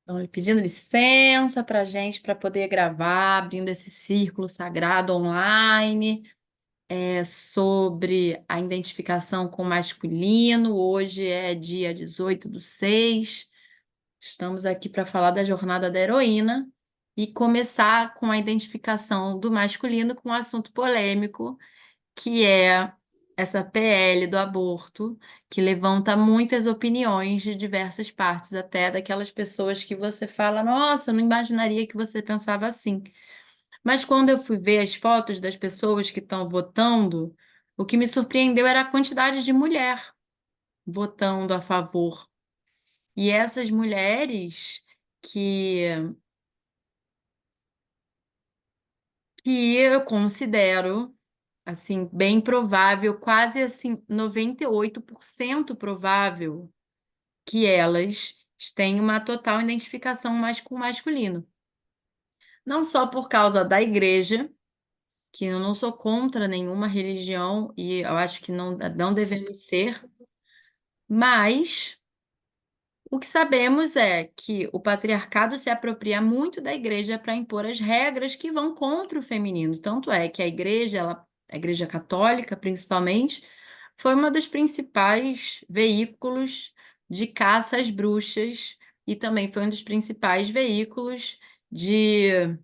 Então, ele pedindo licença para a gente para poder gravar, abrindo esse círculo sagrado online, sobre a identificação com o masculino. Hoje é dia 18/6. Estamos aqui para falar da jornada da heroína e começar com a identificação do masculino com um assunto polêmico, que é essa PL do aborto, que levanta muitas opiniões de diversas partes, até daquelas pessoas que você fala, nossa, eu não imaginaria que você pensava assim. Mas quando eu fui ver as fotos das pessoas que estão votando, o que me surpreendeu era a quantidade de mulher votando a favor. E essas mulheres que, que eu considero assim, bem provável, quase assim, 98% provável que elas tenham uma total identificação mais com o masculino. Não só por causa da igreja, que eu não sou contra nenhuma religião e eu acho que não devemos ser, mas o que sabemos é que o patriarcado se apropria muito da igreja para impor as regras que vão contra o feminino. Tanto é que a igreja, a igreja católica principalmente, foi uma dos principais veículos de caça às bruxas e também foi um dos principais veículos de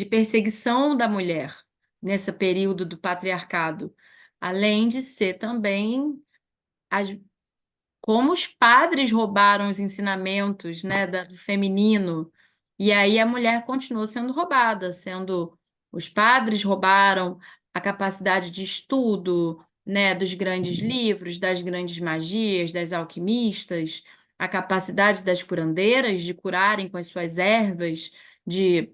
perseguição da mulher nesse período do patriarcado, além de ser também as como os padres roubaram os ensinamentos, né, do feminino, e aí a mulher continuou sendo roubada, sendo os padres roubaram a capacidade de estudo, né, dos grandes livros, das grandes magias, das alquimistas, a capacidade das curandeiras de curarem com as suas ervas, de,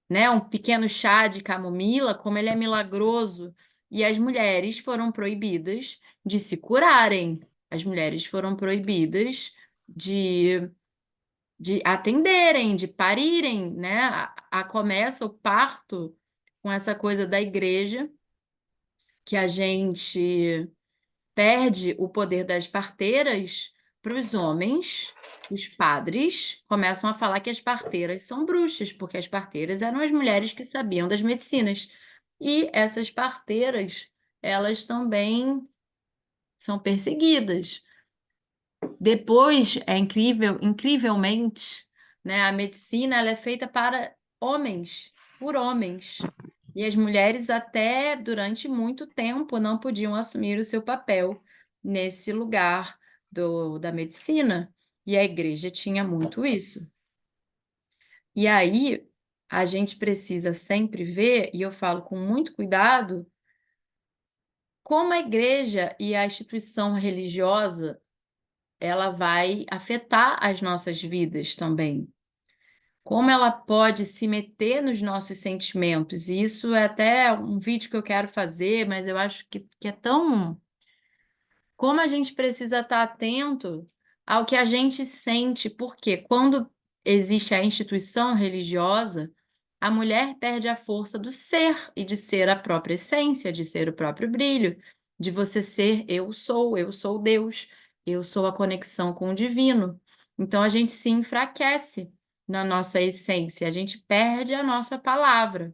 né, um pequeno chá de camomila, como ele é milagroso, e as mulheres foram proibidas de se curarem. As mulheres foram proibidas de, de atenderem, de parirem, né? Começa o parto com essa coisa da igreja, que a gente perde o poder das parteiras para os homens. Os padres começam a falar que as parteiras são bruxas, porque as parteiras eram as mulheres que sabiam das medicinas. E essas parteiras, elas também são perseguidas. Depois, é incrível, incrivelmente, né, a medicina ela é feita para homens, por homens. E as mulheres até durante muito tempo não podiam assumir o seu papel nesse lugar da medicina. E a igreja tinha muito isso. E aí a gente precisa sempre ver, e eu falo com muito cuidado, como a igreja e a instituição religiosa ela vai afetar as nossas vidas também. Como ela pode se meter nos nossos sentimentos. E isso é até um vídeo que eu quero fazer, mas eu acho que é tão. Como a gente precisa estar atento ao que a gente sente, porque quando existe a instituição religiosa, a mulher perde a força do ser e de ser a própria essência, de ser o próprio brilho, de você ser eu sou Deus, eu sou a conexão com o divino. Então a gente se enfraquece na nossa essência, a gente perde a nossa palavra.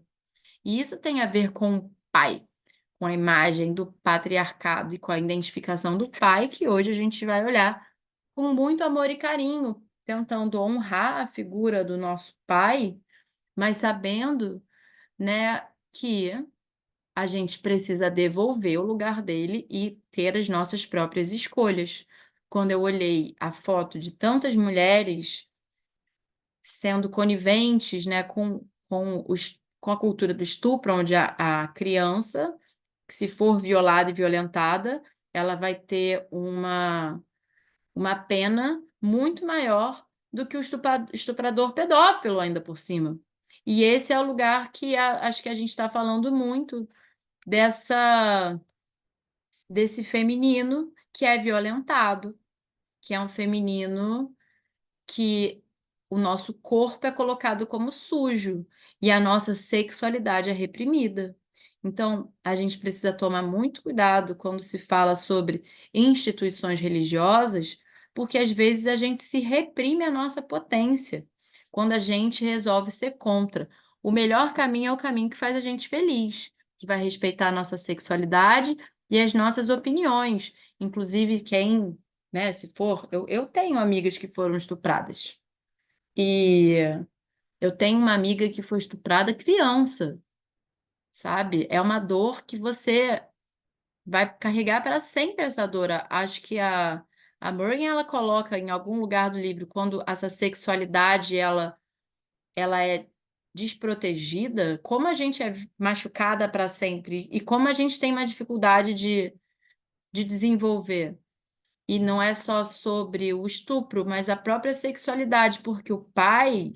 E isso tem a ver com o pai, com a imagem do patriarcado e com a identificação do pai, que hoje a gente vai olhar com muito amor e carinho, tentando honrar a figura do nosso pai, mas sabendo, né, que a gente precisa devolver o lugar dele e ter as nossas próprias escolhas. Quando eu olhei a foto de tantas mulheres sendo coniventes, né, com a cultura do estupro, onde a criança, se for violada e violentada, ela vai ter uma pena muito maior do que o estuprador pedófilo, ainda por cima. E esse é o lugar que acho que a gente está falando muito desse feminino que é violentado, que é um feminino que o nosso corpo é colocado como sujo e a nossa sexualidade é reprimida. Então, a gente precisa tomar muito cuidado quando se fala sobre instituições religiosas, porque às vezes a gente se reprime a nossa potência quando a gente resolve ser contra. O melhor caminho é o caminho que faz a gente feliz, que vai respeitar a nossa sexualidade e as nossas opiniões. Inclusive, quem, né, se for, eu tenho amigas que foram estupradas. E eu tenho uma amiga que foi estuprada criança, sabe? É uma dor que você vai carregar para sempre essa dor. Acho que a Maureen, ela coloca em algum lugar do livro, quando essa sexualidade, ela é desprotegida, como a gente é machucada para sempre e como a gente tem uma dificuldade de desenvolver. E não é só sobre o estupro, mas a própria sexualidade, porque o pai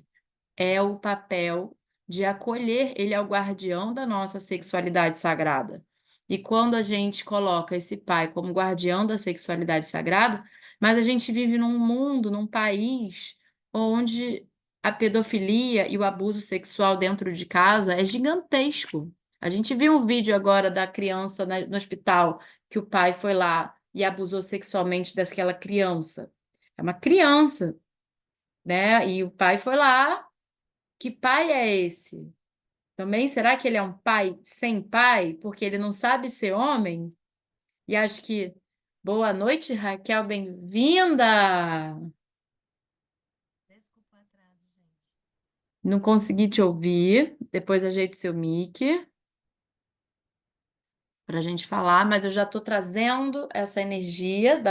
é o papel de acolher, ele é o guardião da nossa sexualidade sagrada. E quando a gente coloca esse pai como guardião da sexualidade sagrada, mas a gente vive num mundo, num país onde a pedofilia e o abuso sexual dentro de casa é gigantesco. A gente viu um vídeo agora da criança no hospital que o pai foi lá e abusou sexualmente daquela criança. É uma criança, né? E o pai foi lá. Que pai é esse? Também, será que ele é um pai sem pai, porque ele não sabe ser homem? E acho que. Boa noite, Raquel, bem-vinda! Desculpa o atraso, gente. Não consegui te ouvir, depois ajeite seu mic para a gente falar, mas eu já estou trazendo essa energia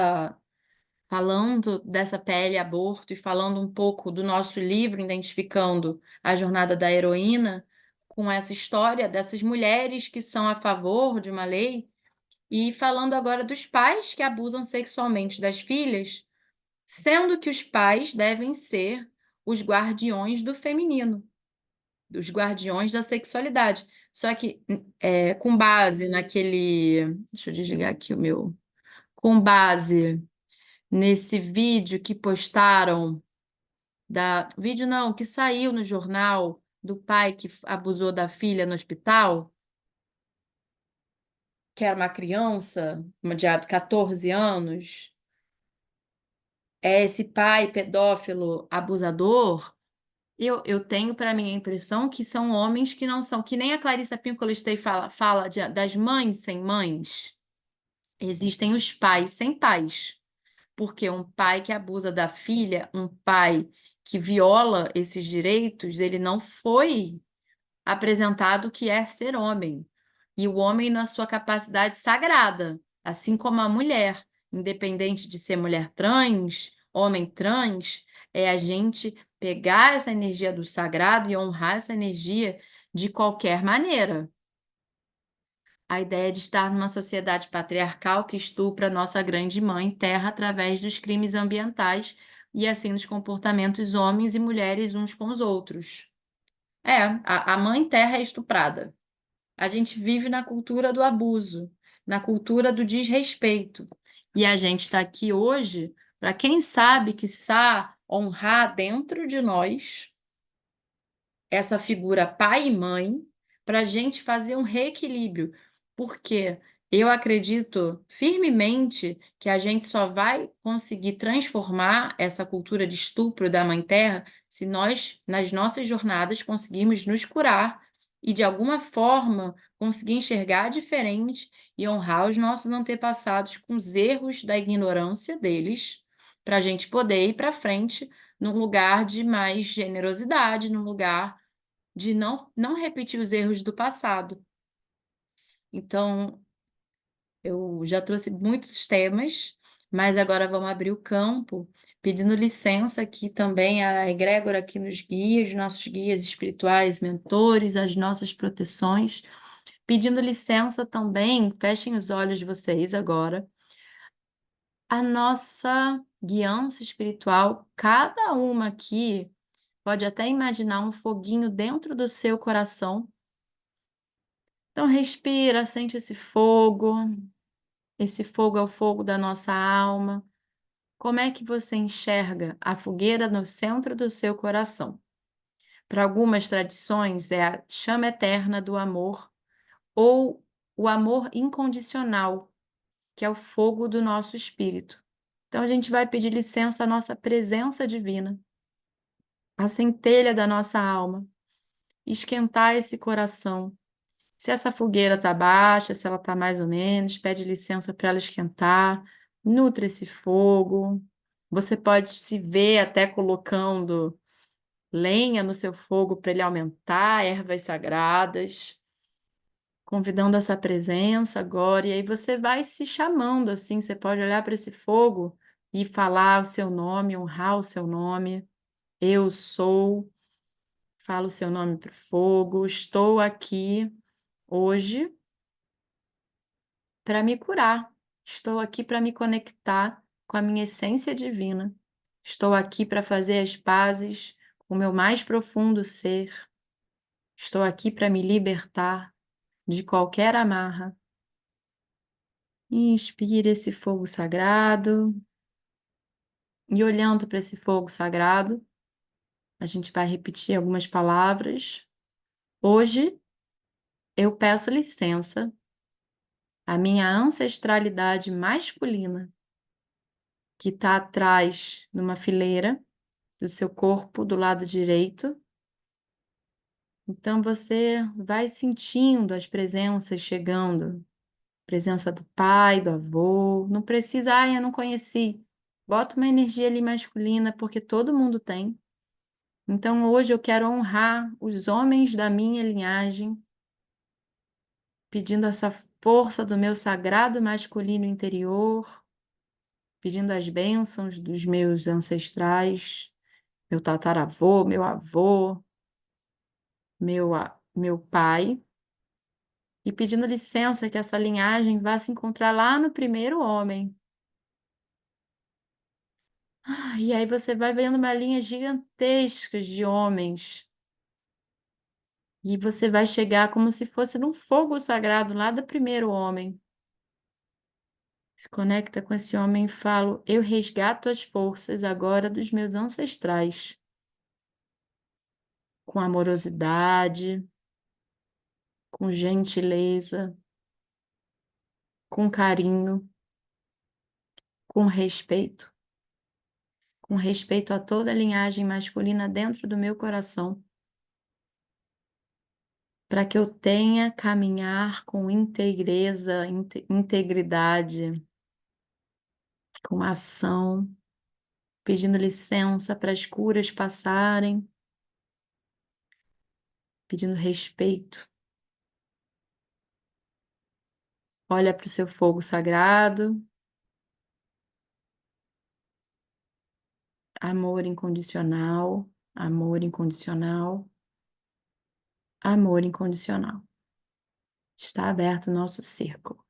falando dessa pele aborto e falando um pouco do nosso livro, identificando a jornada da heroína, com essa história dessas mulheres que são a favor de uma lei, e falando agora dos pais que abusam sexualmente das filhas, sendo que os pais devem ser os guardiões do feminino, os guardiões da sexualidade. Só que com base naquele. Deixa eu desligar aqui o meu. Com base nesse vídeo que postaram vídeo não, que saiu no jornal do pai que abusou da filha no hospital, que era uma criança, uma de 14 anos, é esse pai pedófilo abusador. Eu tenho para mim a impressão que são homens que não são, que nem a Clarissa Pinkola fala das mães sem mães. Existem os pais sem pais. Porque um pai que abusa da filha, um pai que viola esses direitos, ele não foi apresentado que é ser homem. E o homem na sua capacidade sagrada, assim como a mulher, independente de ser mulher trans, homem trans, é a gente pegar essa energia do sagrado e honrar essa energia de qualquer maneira. A ideia de estar numa sociedade patriarcal que estupra nossa grande mãe terra através dos crimes ambientais e assim dos comportamentos homens e mulheres uns com os outros. A mãe terra é estuprada. A gente vive na cultura do abuso, na cultura do desrespeito. E a gente está aqui hoje para quem sabe, quiçá, honrar dentro de nós essa figura pai e mãe, para a gente fazer um reequilíbrio, porque eu acredito firmemente que a gente só vai conseguir transformar essa cultura de estupro da Mãe Terra se nós, nas nossas jornadas, conseguirmos nos curar e, de alguma forma, conseguir enxergar diferente e honrar os nossos antepassados com os erros da ignorância deles, para a gente poder ir para frente num lugar de mais generosidade, num lugar de não repetir os erros do passado. Então, eu já trouxe muitos temas, mas agora vamos abrir o campo, pedindo licença aqui também à egrégora que nos guia, os nossos guias espirituais, mentores, as nossas proteções. Pedindo licença também, fechem os olhos de vocês agora. A nossa guiança espiritual, cada uma aqui pode até imaginar um foguinho dentro do seu coração. Então, respira, sente esse fogo. Esse fogo é o fogo da nossa alma. Como é que você enxerga a fogueira no centro do seu coração? Para algumas tradições, é a chama eterna do amor ou o amor incondicional, que é o fogo do nosso espírito. Então a gente vai pedir licença à nossa presença divina, a centelha da nossa alma, esquentar esse coração. Se essa fogueira está baixa, se ela está mais ou menos, pede licença para ela esquentar, nutre esse fogo. Você pode se ver até colocando lenha no seu fogo para ele aumentar, ervas sagradas, convidando essa presença agora. E aí você vai se chamando assim, você pode olhar para esse fogo e falar o seu nome, honrar o seu nome. Eu sou, fala o seu nome para o fogo, estou aqui hoje para me curar. Estou aqui para me conectar com a minha essência divina. Estou aqui para fazer as pazes com o meu mais profundo ser. Estou aqui para me libertar de qualquer amarra. Inspire esse fogo sagrado. E olhando para esse fogo sagrado, a gente vai repetir algumas palavras. Hoje eu peço licença à minha ancestralidade masculina, que está atrás numa fileira do seu corpo, do lado direito. Então você vai sentindo as presenças chegando. Presença do pai, do avô. Não precisa, eu não conheci. Bota uma energia ali masculina, porque todo mundo tem. Então hoje eu quero honrar os homens da minha linhagem, pedindo essa força do meu sagrado masculino interior, pedindo as bênçãos dos meus ancestrais, meu tataravô, meu avô, meu pai, e pedindo licença que essa linhagem vá se encontrar lá no primeiro homem. E aí você vai vendo uma linha gigantesca de homens, e você vai chegar como se fosse num fogo sagrado lá do primeiro homem. Se conecta com esse homem e fala: eu resgato as forças agora dos meus ancestrais, com amorosidade, com gentileza, com carinho, com respeito a toda a linhagem masculina dentro do meu coração, para que eu tenha caminhar com integreza, integridade, com ação, pedindo licença para as curas passarem, pedindo respeito. Olha para o seu fogo sagrado, amor incondicional, amor incondicional, amor incondicional. Está aberto o nosso círculo.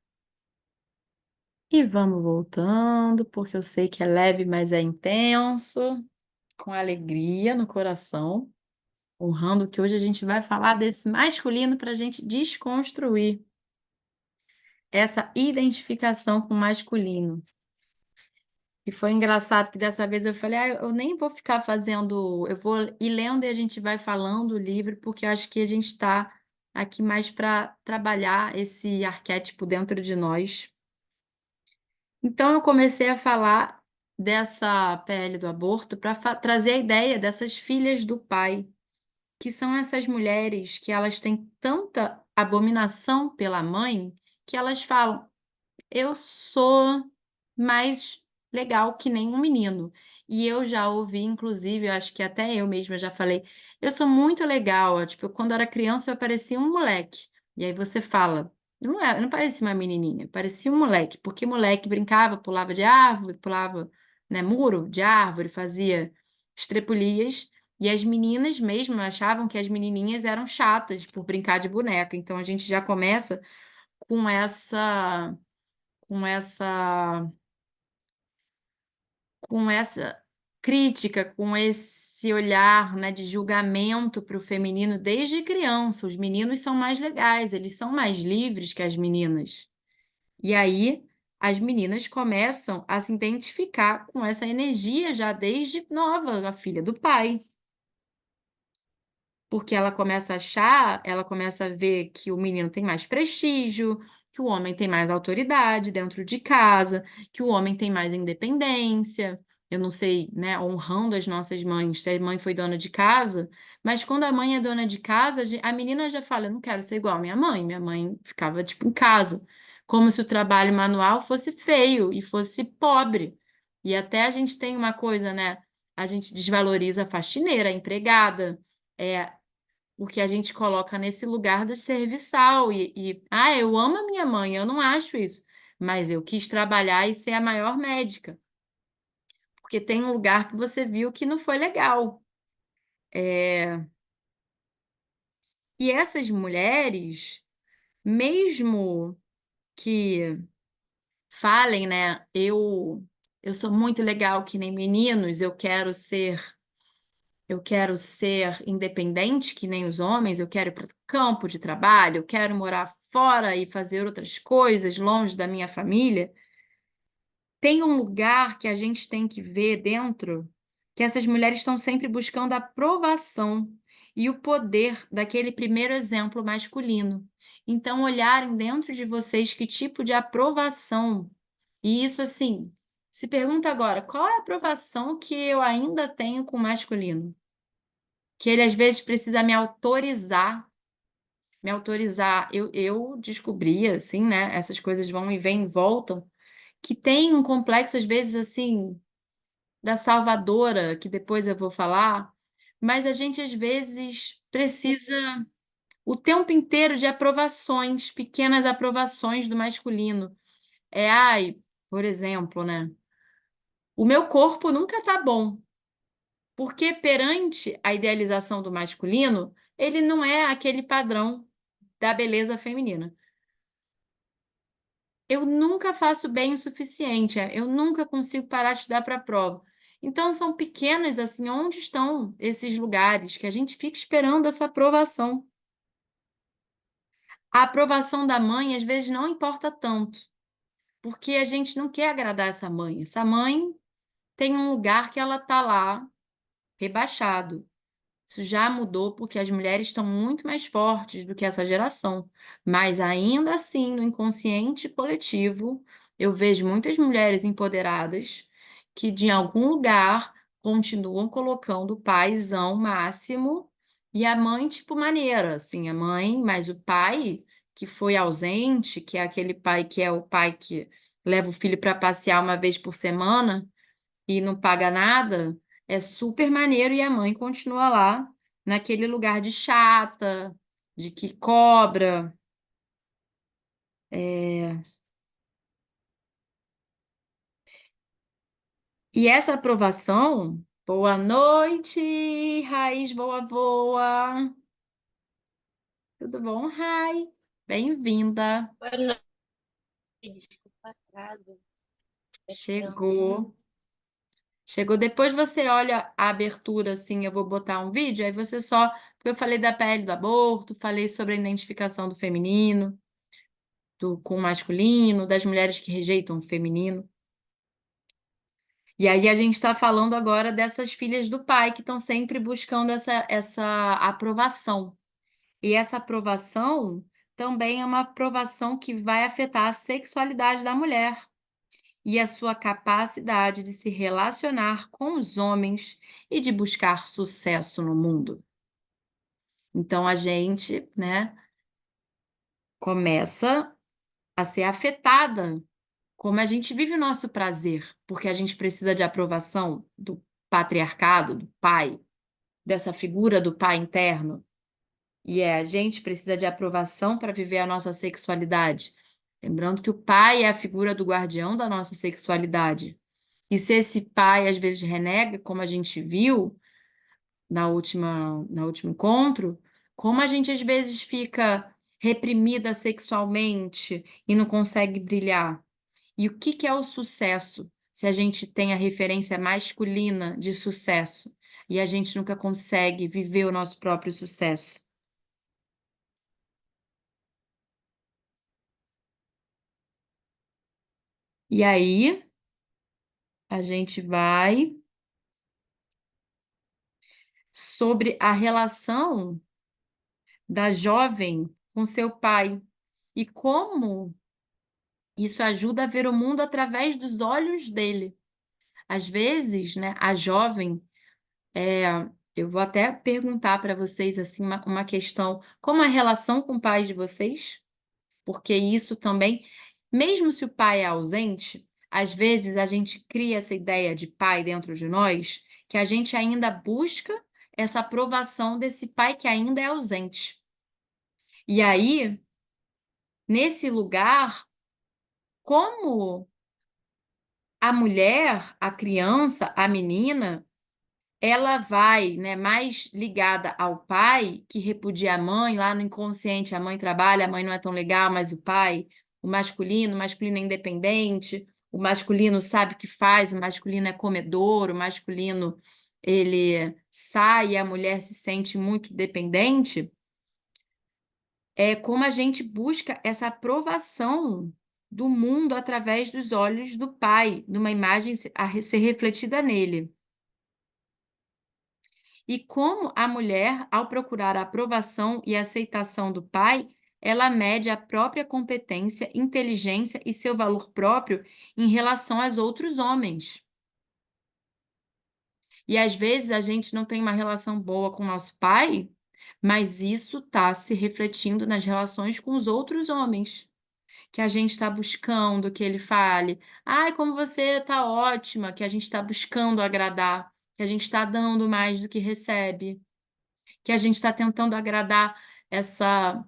E vamos voltando, porque eu sei que é leve, mas é intenso, com alegria no coração, honrando que hoje a gente vai falar desse masculino para a gente desconstruir essa identificação com o masculino. E foi engraçado que dessa vez eu falei, eu nem vou ficar fazendo, eu vou ir lendo e a gente vai falando o livro, porque eu acho que a gente está aqui mais para trabalhar esse arquétipo dentro de nós. Então eu comecei a falar dessa PL do aborto para trazer a ideia dessas filhas do pai, que são essas mulheres que elas têm tanta abominação pela mãe, que elas falam: eu sou mais legal que nem um menino. E eu já ouvi, inclusive, eu acho que até eu mesma já falei, eu sou muito legal. Tipo, quando eu era criança, eu parecia um moleque. E aí você fala, eu não parecia uma menininha, eu parecia um moleque, porque moleque brincava, pulava de árvore, pulava, né, muro de árvore, fazia estrepulias. E as meninas mesmo achavam que as menininhas eram chatas por brincar de boneca. Então a gente já começa com essa com essa com essa crítica, com esse olhar, né, de julgamento para o feminino desde criança. Os meninos são mais legais, eles são mais livres que as meninas. E aí as meninas começam a se identificar com essa energia já desde nova, a filha do pai. porque ela começa a achar, ela começa a ver que o menino tem mais prestígio, que o homem tem mais autoridade dentro de casa, que o homem tem mais independência. Eu não sei, né, honrando as nossas mães, se a mãe foi dona de casa, mas quando a mãe é dona de casa, a menina já fala, eu não quero ser igual a minha mãe. Minha mãe ficava, tipo, em casa, como se o trabalho manual fosse feio e fosse pobre. E até a gente tem uma coisa, né? A gente desvaloriza a faxineira, a empregada, é, porque a gente coloca nesse lugar do serviçal. Eu amo a minha mãe, eu não acho isso, mas eu quis trabalhar e ser a maior médica, porque tem um lugar que você viu que não foi legal. É, e essas mulheres, mesmo que falem, né, eu sou muito legal que nem meninos, eu quero ser independente que nem os homens, eu quero ir para o campo de trabalho, eu quero morar fora e fazer outras coisas longe da minha família. Tem um lugar que a gente tem que ver dentro, que essas mulheres estão sempre buscando a aprovação e o poder daquele primeiro exemplo masculino. Então, olharem dentro de vocês que tipo de aprovação. E isso, assim, se pergunta agora, qual é a aprovação que eu ainda tenho com o masculino? Que ele às vezes precisa me autorizar. Eu descobri, assim, né? Essas coisas vão e vêm e voltam, que tem um complexo, às vezes, assim, da salvadora, que depois eu vou falar, mas a gente às vezes precisa o tempo inteiro de aprovações, pequenas aprovações do masculino. Por exemplo, né? O meu corpo nunca tá bom. Porque perante a idealização do masculino, ele não é aquele padrão da beleza feminina. Eu nunca faço bem o suficiente, eu nunca consigo parar de estudar para a prova. Então, são pequenas, assim, onde estão esses lugares que a gente fica esperando essa aprovação? A aprovação da mãe, às vezes, não importa tanto, porque a gente não quer agradar essa mãe. Essa mãe tem um lugar que ela está lá, rebaixado. Isso já mudou porque as mulheres estão muito mais fortes do que essa geração. Mas ainda assim, no inconsciente coletivo, eu vejo muitas mulheres empoderadas que de algum lugar continuam colocando o paizão máximo e a mãe tipo maneira, assim, a mãe, mas o pai que foi ausente, que é aquele pai que é o pai que leva o filho para passear uma vez por semana e não paga nada, é super maneiro e a mãe continua lá naquele lugar de chata, de que cobra. é. E essa aprovação, boa noite, Raiz Boa Voa. Tudo bom, Rai? Bem-vinda. Boa noite, desculpa atraso. Perdão. Chegou. Chegou. Depois você olha a abertura, assim, eu vou botar um vídeo, aí você só. Porque eu falei da pele do aborto, falei sobre a identificação do feminino, com o masculino, das mulheres que rejeitam o feminino. E aí a gente está falando agora dessas filhas do pai que estão sempre buscando essa aprovação. E essa aprovação também é uma aprovação que vai afetar a sexualidade da mulher e a sua capacidade de se relacionar com os homens e de buscar sucesso no mundo. Então a gente, né, começa a ser afetada como a gente vive o nosso prazer, porque a gente precisa de aprovação do patriarcado, do pai, dessa figura do pai interno. A gente precisa de aprovação para viver a nossa sexualidade. Lembrando que o pai é a figura do guardião da nossa sexualidade. E se esse pai às vezes renega, como a gente viu na último encontro, como a gente às vezes fica reprimida sexualmente e não consegue brilhar. E o que que é o sucesso? Se a gente tem a referência masculina de sucesso e a gente nunca consegue viver o nosso próprio sucesso. E aí a gente vai sobre a relação da jovem com seu pai e como isso ajuda a ver o mundo através dos olhos dele. Às vezes, né, a jovem, eu vou até perguntar para vocês assim uma questão, como é a relação com o pai de vocês? Porque isso também, mesmo se o pai é ausente, às vezes a gente cria essa ideia de pai dentro de nós, que a gente ainda busca essa aprovação desse pai que ainda é ausente. E aí, nesse lugar, como a mulher, a criança, a menina, ela vai, né, mais ligada ao pai, que repudia a mãe, lá no inconsciente, a mãe trabalha, a mãe não é tão legal, mas o pai, o masculino é independente, o masculino sabe o que faz, o masculino é comedor, o masculino ele sai e a mulher se sente muito dependente. É como a gente busca essa aprovação do mundo através dos olhos do pai, numa imagem a ser refletida nele. E como a mulher, ao procurar a aprovação e aceitação do pai, ela mede a própria competência, inteligência e seu valor próprio em relação aos outros homens. E às vezes a gente não tem uma relação boa com o nosso pai, mas isso está se refletindo nas relações com os outros homens. Que a gente está buscando que ele fale, ai, como você está ótima, que a gente está buscando agradar, que a gente está dando mais do que recebe, que a gente está tentando agradar essa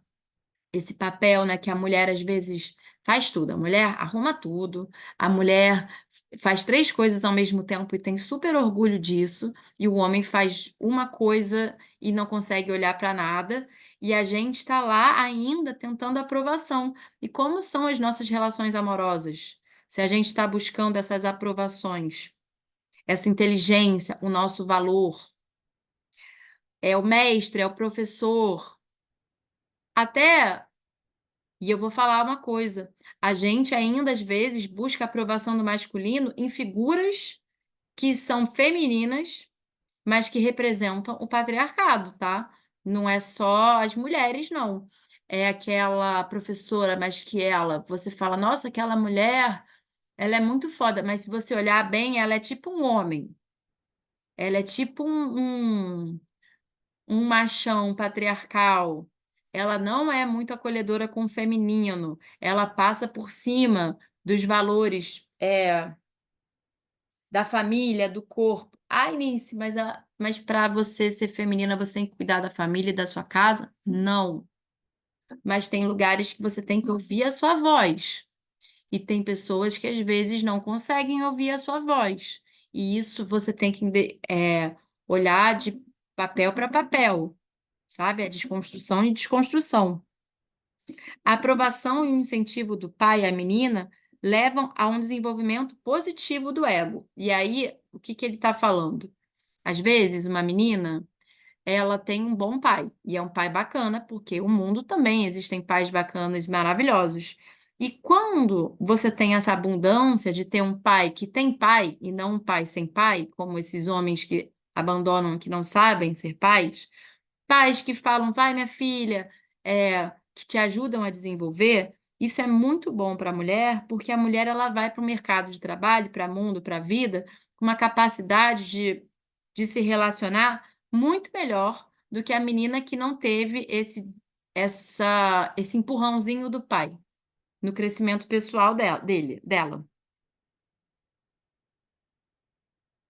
esse papel, né, que a mulher às vezes faz tudo. A mulher arruma tudo, a mulher faz três coisas ao mesmo tempo e tem super orgulho disso, e o homem faz uma coisa e não consegue olhar para nada, e a gente está lá ainda tentando aprovação. E como são as nossas relações amorosas? Se a gente está buscando essas aprovações, essa inteligência, o nosso valor, é o mestre, é o professor, até. E eu vou falar uma coisa: a gente ainda às vezes busca a aprovação do masculino em figuras que são femininas, mas que representam o patriarcado, tá? Não é só as mulheres, não. É aquela professora, mas que você fala, nossa, aquela mulher, ela é muito foda, mas se você olhar bem, ela é tipo um homem. Ela é tipo um machão patriarcal, ela não é muito acolhedora com o feminino, ela passa por cima dos valores da família, do corpo. Ai, Nice, mas para você ser feminina, você tem que cuidar da família e da sua casa? Não. Mas tem lugares que você tem que ouvir a sua voz. E tem pessoas que às vezes não conseguem ouvir a sua voz. E isso você tem que olhar de papel para papel, sabe? A desconstrução e desconstrução. A aprovação e o incentivo do pai à menina levam a um desenvolvimento positivo do ego. E aí, o que que ele está falando? Às vezes, uma menina, ela tem um bom pai, e é um pai bacana, porque o mundo também existem pais bacanas e maravilhosos. E quando você tem essa abundância de ter um pai que tem pai e não um pai sem pai, como esses homens que abandonam, que não sabem ser pais, pais que falam, vai, minha filha, que te ajudam a desenvolver, isso é muito bom para a mulher, porque a mulher ela vai para o mercado de trabalho, para o mundo, para a vida, com uma capacidade de se relacionar muito melhor do que a menina que não teve esse empurrãozinho do pai no crescimento pessoal dela.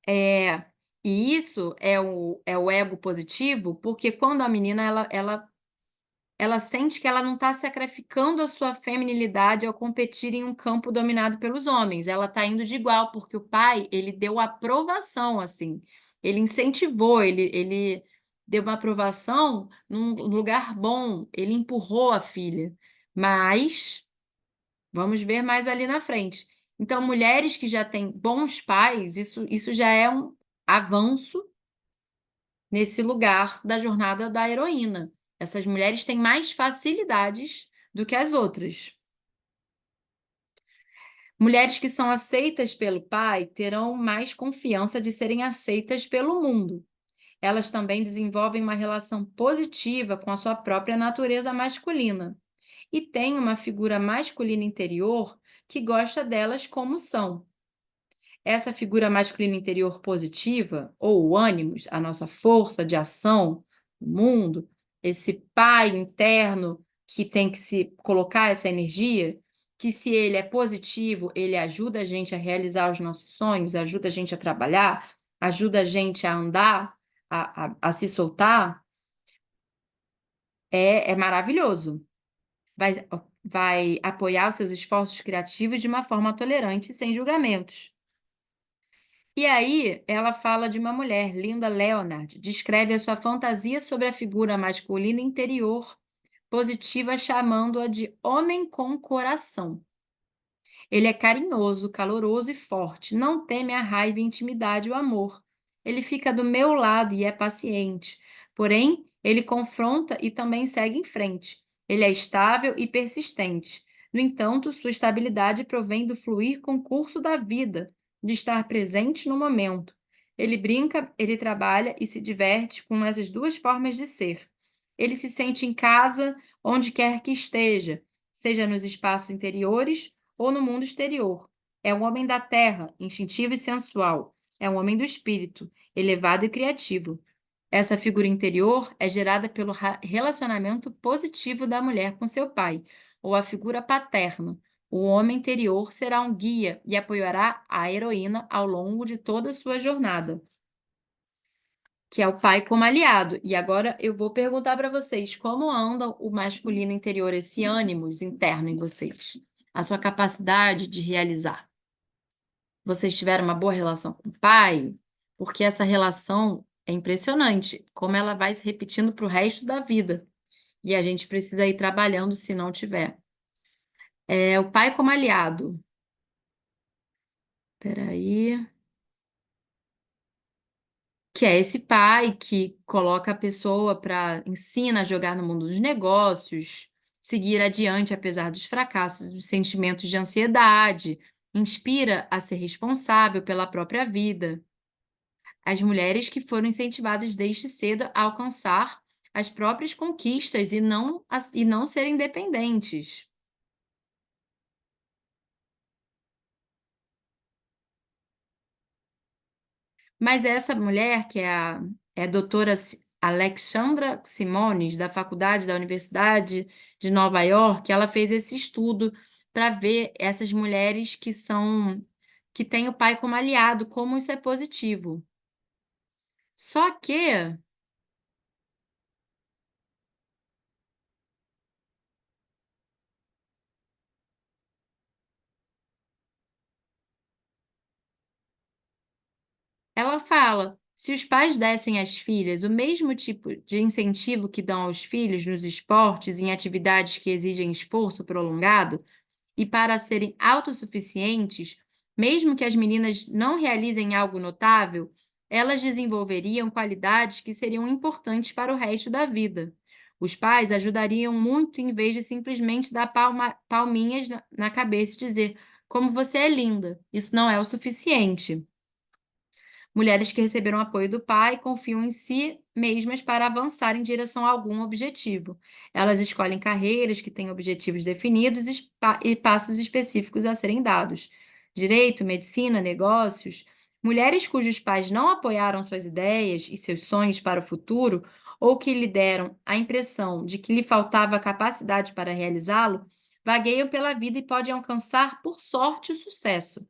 É, e isso é o ego positivo, porque quando a menina ela sente que ela não está sacrificando a sua feminilidade ao competir em um campo dominado pelos homens. Ela está indo de igual, porque o pai, ele deu aprovação, assim. Ele incentivou, ele deu uma aprovação num lugar bom, ele empurrou a filha. Mas, vamos ver mais ali na frente. Então, mulheres que já têm bons pais, isso já é um avanço nesse lugar da jornada da heroína. Essas mulheres têm mais facilidades do que as outras. Mulheres que são aceitas pelo pai terão mais confiança de serem aceitas pelo mundo. Elas também desenvolvem uma relação positiva com a sua própria natureza masculina e têm uma figura masculina interior que gosta delas como são. Essa figura masculina interior positiva, ou o ânimos, a nossa força de ação no mundo, esse pai interno que tem que se colocar essa energia, que se ele é positivo, ele ajuda a gente a realizar os nossos sonhos, ajuda a gente a trabalhar, ajuda a gente a andar, a se soltar, é maravilhoso. Vai apoiar os seus esforços criativos de uma forma tolerante, sem julgamentos. E aí, ela fala de uma mulher, Linda Leonard, descreve a sua fantasia sobre a figura masculina interior positiva, chamando-a de homem com coração. Ele é carinhoso, caloroso e forte, não teme a raiva, a intimidade e o amor. Ele fica do meu lado e é paciente. Porém, ele confronta e também segue em frente. Ele é estável e persistente. No entanto, sua estabilidade provém do fluir com o curso da vida, de estar presente no momento. Ele brinca, ele trabalha e se diverte com essas duas formas de ser. Ele se sente em casa onde quer que esteja, seja nos espaços interiores ou no mundo exterior. É um homem da terra, instintivo e sensual. É um homem do espírito, elevado e criativo. Essa figura interior é gerada pelo relacionamento positivo da mulher com seu pai, ou a figura paterna. O homem interior será um guia e apoiará a heroína ao longo de toda a sua jornada, que é o pai como aliado. E agora eu vou perguntar para vocês, como anda o masculino interior, esse ânimos interno em vocês? A sua capacidade de realizar. Vocês tiveram uma boa relação com o pai? Porque essa relação é impressionante, como ela vai se repetindo para o resto da vida. E a gente precisa ir trabalhando se não tiver. O pai como aliado. Espera aí. Que é esse pai que coloca a pessoa para ensina a jogar no mundo dos negócios, seguir adiante apesar dos fracassos, dos sentimentos de ansiedade, inspira a ser responsável pela própria vida. As mulheres que foram incentivadas desde cedo a alcançar as próprias conquistas e não serem dependentes. Mas essa mulher, que é a doutora Alexandra Simones, da faculdade da Universidade de Nova York, ela fez esse estudo para ver essas mulheres que têm o pai como aliado, como isso é positivo. Só que ela fala: se os pais dessem às filhas o mesmo tipo de incentivo que dão aos filhos nos esportes e em atividades que exigem esforço prolongado, e para serem autossuficientes, mesmo que as meninas não realizem algo notável, elas desenvolveriam qualidades que seriam importantes para o resto da vida. Os pais ajudariam muito em vez de simplesmente dar palminhas na cabeça e dizer como você é linda. Isso não é o suficiente. Mulheres que receberam apoio do pai confiam em si mesmas para avançar em direção a algum objetivo. Elas escolhem carreiras que têm objetivos definidos e passos específicos a serem dados. Direito, medicina, negócios. Mulheres cujos pais não apoiaram suas ideias e seus sonhos para o futuro, ou que lhe deram a impressão de que lhe faltava capacidade para realizá-lo, vagueiam pela vida e podem alcançar, por sorte, o sucesso.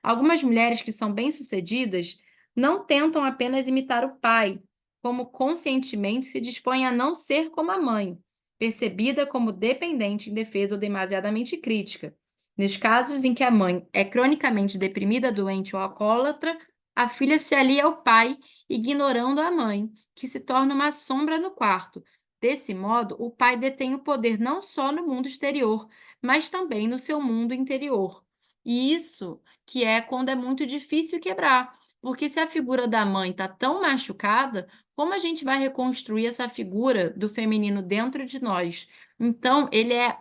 Algumas mulheres que são bem-sucedidas não tentam apenas imitar o pai, como conscientemente se dispõem a não ser como a mãe, percebida como dependente, indefesa ou demasiadamente crítica. Nos casos em que a mãe é cronicamente deprimida, doente ou alcoólatra, a filha se alia ao pai, ignorando a mãe, que se torna uma sombra no quarto. Desse modo, o pai detém o poder não só no mundo exterior, mas também no seu mundo interior. E isso que é quando é muito difícil quebrar. Porque se a figura da mãe está tão machucada, como a gente vai reconstruir essa figura do feminino dentro de nós? Então, ele é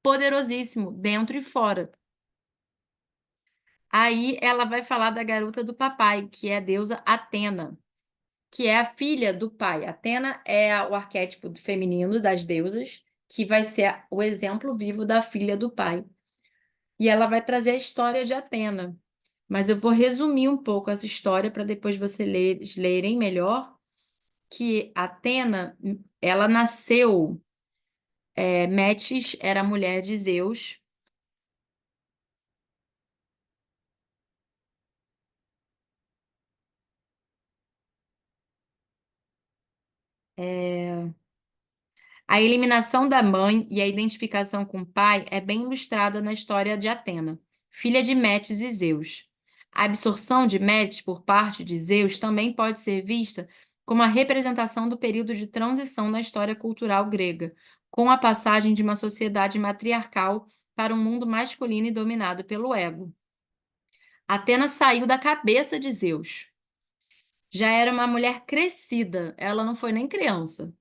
poderosíssimo, dentro e fora. Aí ela vai falar da garota do papai, que é a deusa Atena. que é a filha do pai. Atena é o arquétipo feminino das deusas, que vai ser o exemplo vivo da filha do pai. E ela vai trazer a história de Atena. Mas eu vou resumir um pouco essa história para depois vocês lerem melhor, que Atena, ela nasceu, Metis era mulher de Zeus. A eliminação da mãe e a identificação com o pai é bem ilustrada na história de Atena, filha de Metis e Zeus. A absorção de Metis por parte de Zeus também pode ser vista como a representação do período de transição na história cultural grega, com a passagem de uma sociedade matriarcal para um mundo masculino e dominado pelo ego. Atena saiu da cabeça de Zeus. Já era uma mulher crescida, ela não foi nem criança,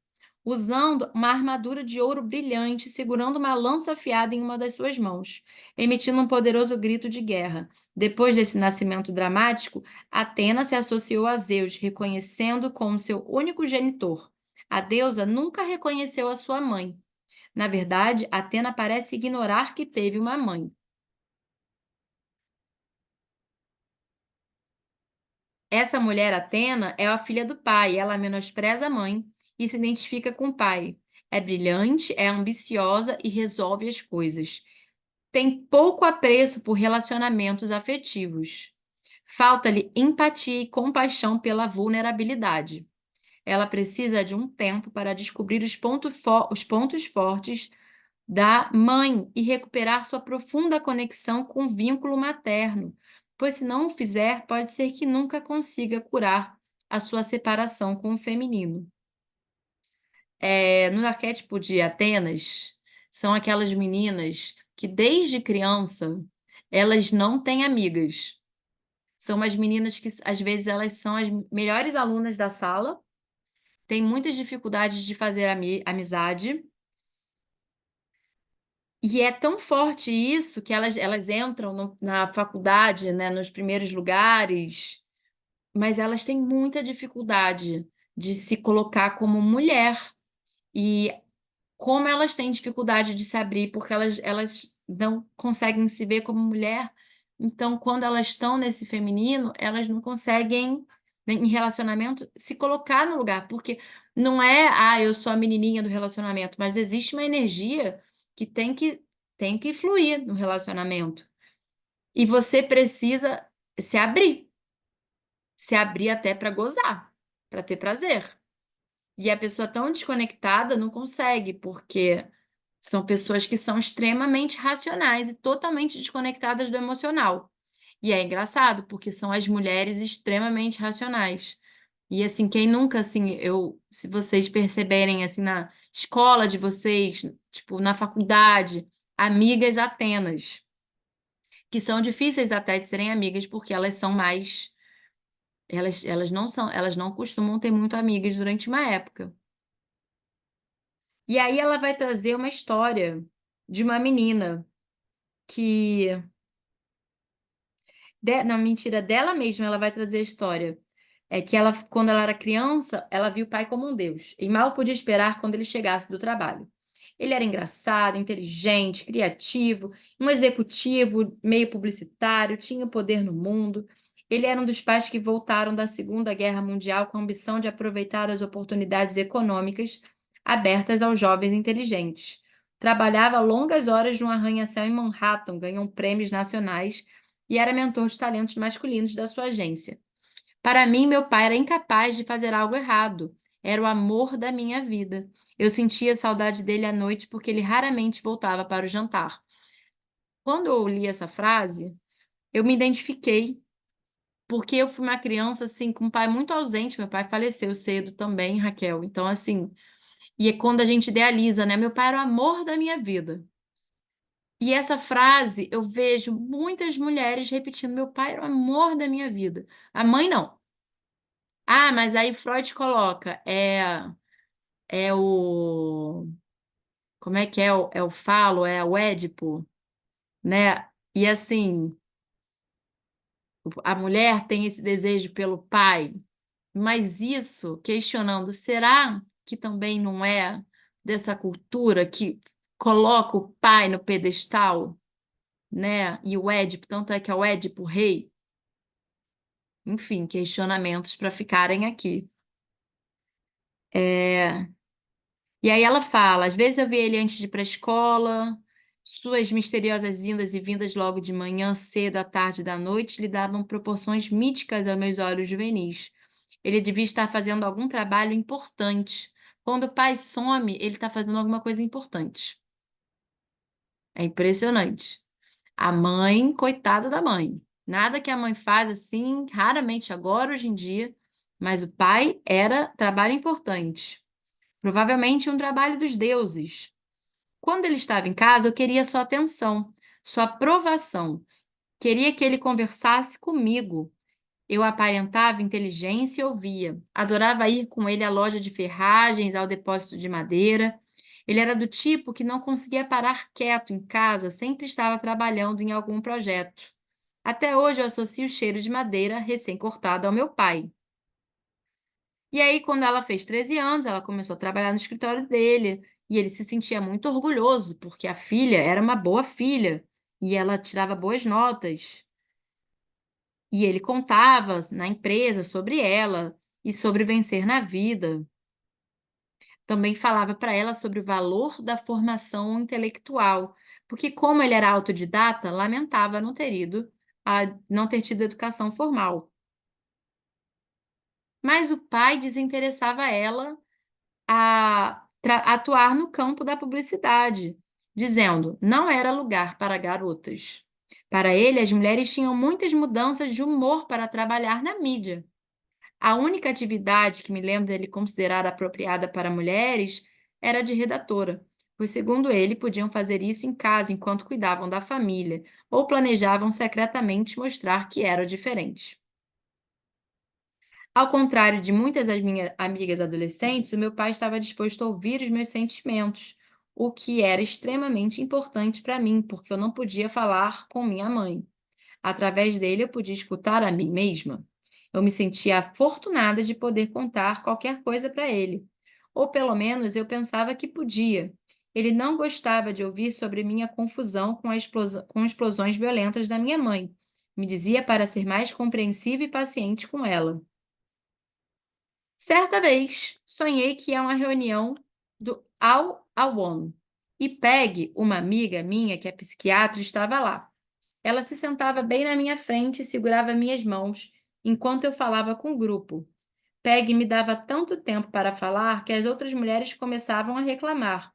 usando uma armadura de ouro brilhante, segurando uma lança afiada em uma das suas mãos, emitindo um poderoso grito de guerra. Depois desse nascimento dramático, Atena se associou a Zeus, reconhecendo como seu único genitor. A deusa nunca reconheceu a sua mãe. Na verdade, Atena parece ignorar que teve uma mãe. Essa mulher, Atena, é a filha do pai. Ela menospreza a mãe e se identifica com o pai. É brilhante, é ambiciosa e resolve as coisas. Tem pouco apreço por relacionamentos afetivos. Falta-lhe empatia e compaixão pela vulnerabilidade. Ela precisa de um tempo para descobrir os pontos fortes da mãe e recuperar sua profunda conexão com o vínculo materno, pois se não o fizer, pode ser que nunca consiga curar a sua separação com o feminino. No arquétipo de Atenas, são aquelas meninas que desde criança elas não têm amigas. São umas meninas que às vezes elas são as melhores alunas da sala, têm muitas dificuldades de fazer amizade. E é tão forte isso que elas entram na faculdade, né, nos primeiros lugares, mas elas têm muita dificuldade de se colocar como mulher. E como elas têm dificuldade de se abrir, porque elas não conseguem se ver como mulher, então quando elas estão nesse feminino, elas não conseguem, né, em relacionamento, se colocar no lugar, porque não é, eu sou a menininha do relacionamento, mas existe uma energia que tem que fluir no relacionamento. E você precisa se abrir até para gozar, para ter prazer. E a pessoa tão desconectada não consegue, porque são pessoas que são extremamente racionais e totalmente desconectadas do emocional. E é engraçado, porque são as mulheres extremamente racionais. E assim, quem nunca, assim, se vocês perceberem, assim, na escola de vocês, tipo, na faculdade, amigas Atenas, que são difíceis até de serem amigas, porque elas são mais, elas não costumam ter muito amigas durante uma época. E aí ela vai trazer uma história de uma menina que não, mentira, dela mesma, ela vai trazer a história. É que ela, quando ela era criança, ela viu o pai como um deus e mal podia esperar quando ele chegasse do trabalho. Ele era engraçado, inteligente, criativo, um executivo meio publicitário, tinha poder no mundo. Ele era um dos pais que voltaram da Segunda Guerra Mundial com a ambição de aproveitar as oportunidades econômicas abertas aos jovens inteligentes. Trabalhava longas horas num arranha-céu em Manhattan, ganhou prêmios nacionais e era mentor de talentos masculinos da sua agência. Para mim, meu pai era incapaz de fazer algo errado. Era o amor da minha vida. Eu sentia saudade dele à noite porque ele raramente voltava para o jantar. Quando eu li essa frase, eu me identifiquei, porque eu fui uma criança assim com um pai muito ausente. Meu pai faleceu cedo também, Raquel. Então, assim, e é quando a gente idealiza, né? Meu pai era o amor da minha vida. E essa frase eu vejo muitas mulheres repetindo: meu pai era o amor da minha vida. A mãe não. Mas aí Freud coloca, é o, como é que é o falo, é o Édipo, né? E assim, a mulher tem esse desejo pelo pai, Mas isso, questionando, será que também não é dessa cultura que coloca o pai no pedestal, né? E o Édipo, tanto é que é o Édipo rei? Enfim, questionamentos para ficarem aqui. E aí ela fala, às vezes eu via ele antes de ir para a escola, suas misteriosas indas e vindas logo de manhã, cedo, à tarde e da noite lhe davam proporções míticas aos meus olhos juvenis. Ele devia estar fazendo algum trabalho importante. Quando o pai some, ele está fazendo alguma coisa importante. É impressionante. A mãe, coitada da mãe. Nada que a mãe faz assim, raramente agora, hoje em dia, mas o pai era trabalho importante. Provavelmente um trabalho dos deuses. Quando ele estava em casa, eu queria sua atenção, sua aprovação. Queria que ele conversasse comigo. Eu aparentava inteligência e ouvia. Adorava ir com ele à loja de ferragens, ao depósito de madeira. Ele era do tipo que não conseguia parar quieto em casa, sempre estava trabalhando em algum projeto. Até hoje eu associo o cheiro de madeira recém-cortada ao meu pai. E aí, quando ela fez 13 anos, ela começou a trabalhar no escritório dele, e ele se sentia muito orgulhoso, porque a filha era uma boa filha, e ela tirava boas notas. E ele contava na empresa sobre ela e sobre vencer na vida. Também falava para ela sobre o valor da formação intelectual, porque como ele era autodidata, lamentava não ter tido educação formal. Mas o pai desinteressava ela a atuar no campo da publicidade, dizendo: não era lugar para garotas. Para ele, as mulheres tinham muitas mudanças de humor para trabalhar na mídia. A única atividade que me lembro dele considerar apropriada para mulheres era a de redatora, pois, segundo ele, podiam fazer isso em casa enquanto cuidavam da família, ou planejavam secretamente mostrar que eram diferentes. Ao contrário de muitas das minhas amigas adolescentes, o meu pai estava disposto a ouvir os meus sentimentos, o que era extremamente importante para mim, porque eu não podia falar com minha mãe. Através dele, eu podia escutar a mim mesma. Eu me sentia afortunada de poder contar qualquer coisa para ele. Ou pelo menos eu pensava que podia. Ele não gostava de ouvir sobre minha confusão com explosões violentas da minha mãe. Me dizia para ser mais compreensiva e paciente com ela. Certa vez, sonhei que ia uma reunião do Al-Awan e Peg, uma amiga minha que é psiquiatra, estava lá. Ela se sentava bem na minha frente e segurava minhas mãos enquanto eu falava com o grupo. Peg me dava tanto tempo para falar que as outras mulheres começavam a reclamar.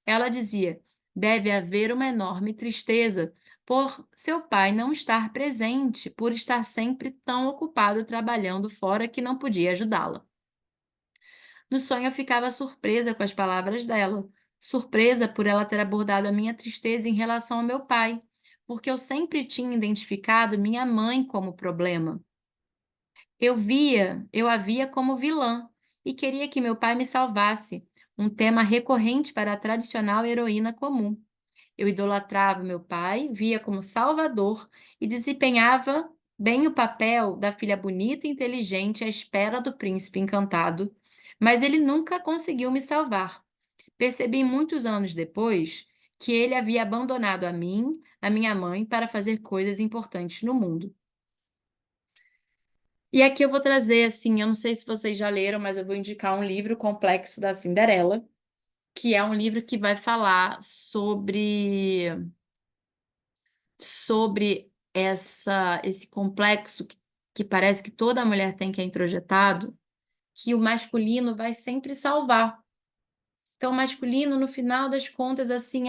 Ela dizia: deve haver uma enorme tristeza por seu pai não estar presente, por estar sempre tão ocupado trabalhando fora que não podia ajudá-la. No sonho, eu ficava surpresa com as palavras dela, surpresa por ela ter abordado a minha tristeza em relação ao meu pai, porque eu sempre tinha identificado minha mãe como problema. Eu a via como vilã e queria que meu pai me salvasse, um tema recorrente para a tradicional heroína comum. Eu idolatrava meu pai, via como salvador e desempenhava bem o papel da filha bonita e inteligente à espera do príncipe encantado, mas ele nunca conseguiu me salvar. Percebi muitos anos depois que ele havia abandonado a mim, a minha mãe, para fazer coisas importantes no mundo. E aqui eu vou trazer, assim, eu não sei se vocês já leram, mas eu vou indicar um livro, Complexo da Cinderela, que é um livro que vai falar sobre esse complexo que parece que toda mulher tem, que é introjetado, que o masculino vai sempre salvar. Então, o masculino, no final das contas, assim,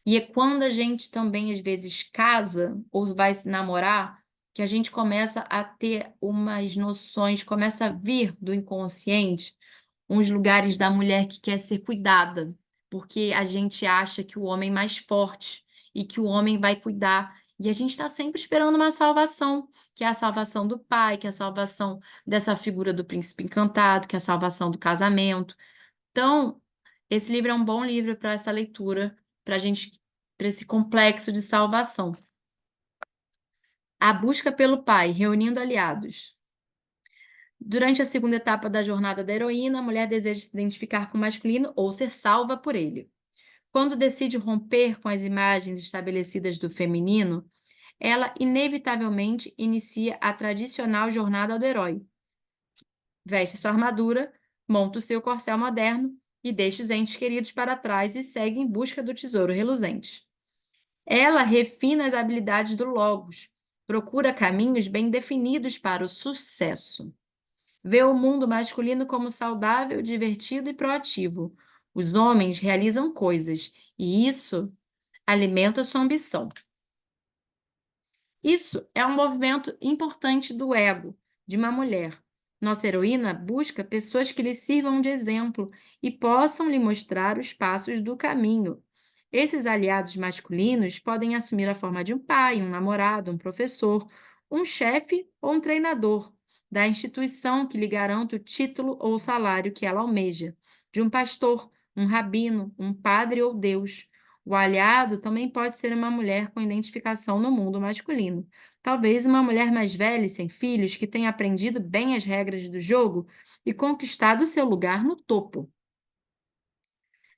e é quando a gente também, às vezes, casa ou vai se namorar, que a gente começa a ter umas noções, começa a vir do inconsciente uns lugares da mulher que quer ser cuidada, porque a gente acha que o homem é mais forte e que o homem vai cuidar. E a gente está sempre esperando uma salvação, que é a salvação do pai, que é a salvação dessa figura do príncipe encantado, que é a salvação do casamento. Então, esse livro é um bom livro para essa leitura, para a gente, para esse complexo de salvação. A busca pelo pai, reunindo aliados. Durante a segunda etapa da jornada da heroína, a mulher deseja se identificar com o masculino ou ser salva por ele. Quando decide romper com as imagens estabelecidas do feminino, ela inevitavelmente inicia a tradicional jornada do herói. Veste sua armadura, monta o seu corcel moderno e deixa os entes queridos para trás e segue em busca do tesouro reluzente. Ela refina as habilidades do Logos, procura caminhos bem definidos para o sucesso. Vê o mundo masculino como saudável, divertido e proativo. Os homens realizam coisas, e isso alimenta sua ambição. Isso é um movimento importante do ego de uma mulher. Nossa heroína busca pessoas que lhe sirvam de exemplo e possam lhe mostrar os passos do caminho. Esses aliados masculinos podem assumir a forma de um pai, um namorado, um professor, um chefe ou um treinador da instituição que lhe garanta o título ou o salário que ela almeja, de um pastor, um rabino, um padre ou Deus. O aliado também pode ser uma mulher com identificação no mundo masculino. Talvez uma mulher mais velha e sem filhos que tenha aprendido bem as regras do jogo e conquistado seu lugar no topo.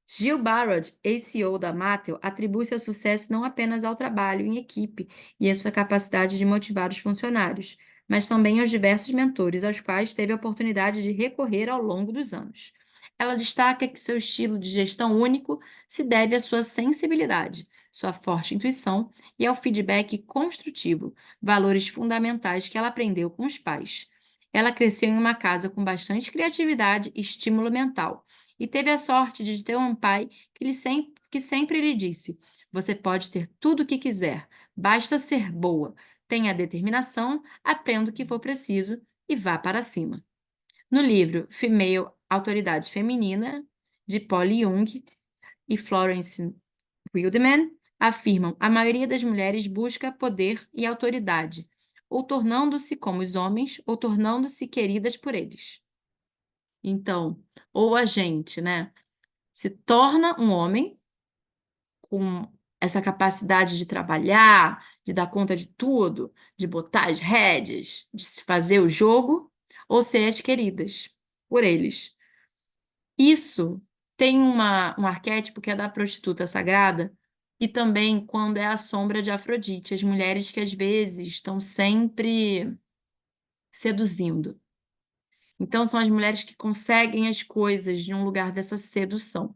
Jill Barrett, ex-CEO da Mattel, atribui seu sucesso não apenas ao trabalho em equipe e à sua capacidade de motivar os funcionários, mas também aos diversos mentores aos quais teve a oportunidade de recorrer ao longo dos anos. Ela destaca que seu estilo de gestão único se deve à sua sensibilidade, sua forte intuição e ao feedback construtivo, valores fundamentais que ela aprendeu com os pais. Ela cresceu em uma casa com bastante criatividade e estímulo mental e teve a sorte de ter um pai que sempre lhe disse: você pode ter tudo o que quiser, basta ser boa, tenha determinação, aprenda o que for preciso e vá para cima. No livro Female Autoridade Feminina, de Polly Young e Florence Wildman, afirmam: a maioria das mulheres busca poder e autoridade, ou tornando-se como os homens, ou tornando-se queridas por eles. Então, ou a gente, né, se torna um homem com essa capacidade de trabalhar, de dar conta de tudo, de botar as rédeas, de se fazer o jogo, ou ser as queridas por eles. Isso tem um arquétipo que é da prostituta sagrada, e também quando é a sombra de Afrodite, as mulheres que às vezes estão sempre seduzindo. Então, são as mulheres que conseguem as coisas de um lugar dessa sedução.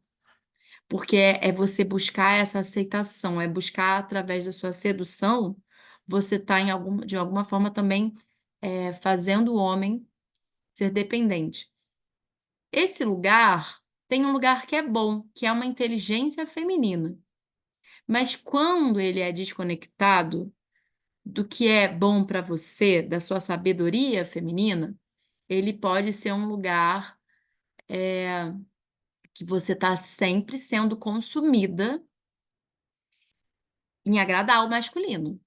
Porque é você buscar essa aceitação, é buscar através da sua sedução, você está de alguma forma também fazendo o homem ser dependente. Esse lugar tem um lugar que é bom, que é uma inteligência feminina. Mas quando ele é desconectado do que é bom para você, da sua sabedoria feminina, ele pode ser um lugar que você está sempre sendo consumida em agradar o masculino.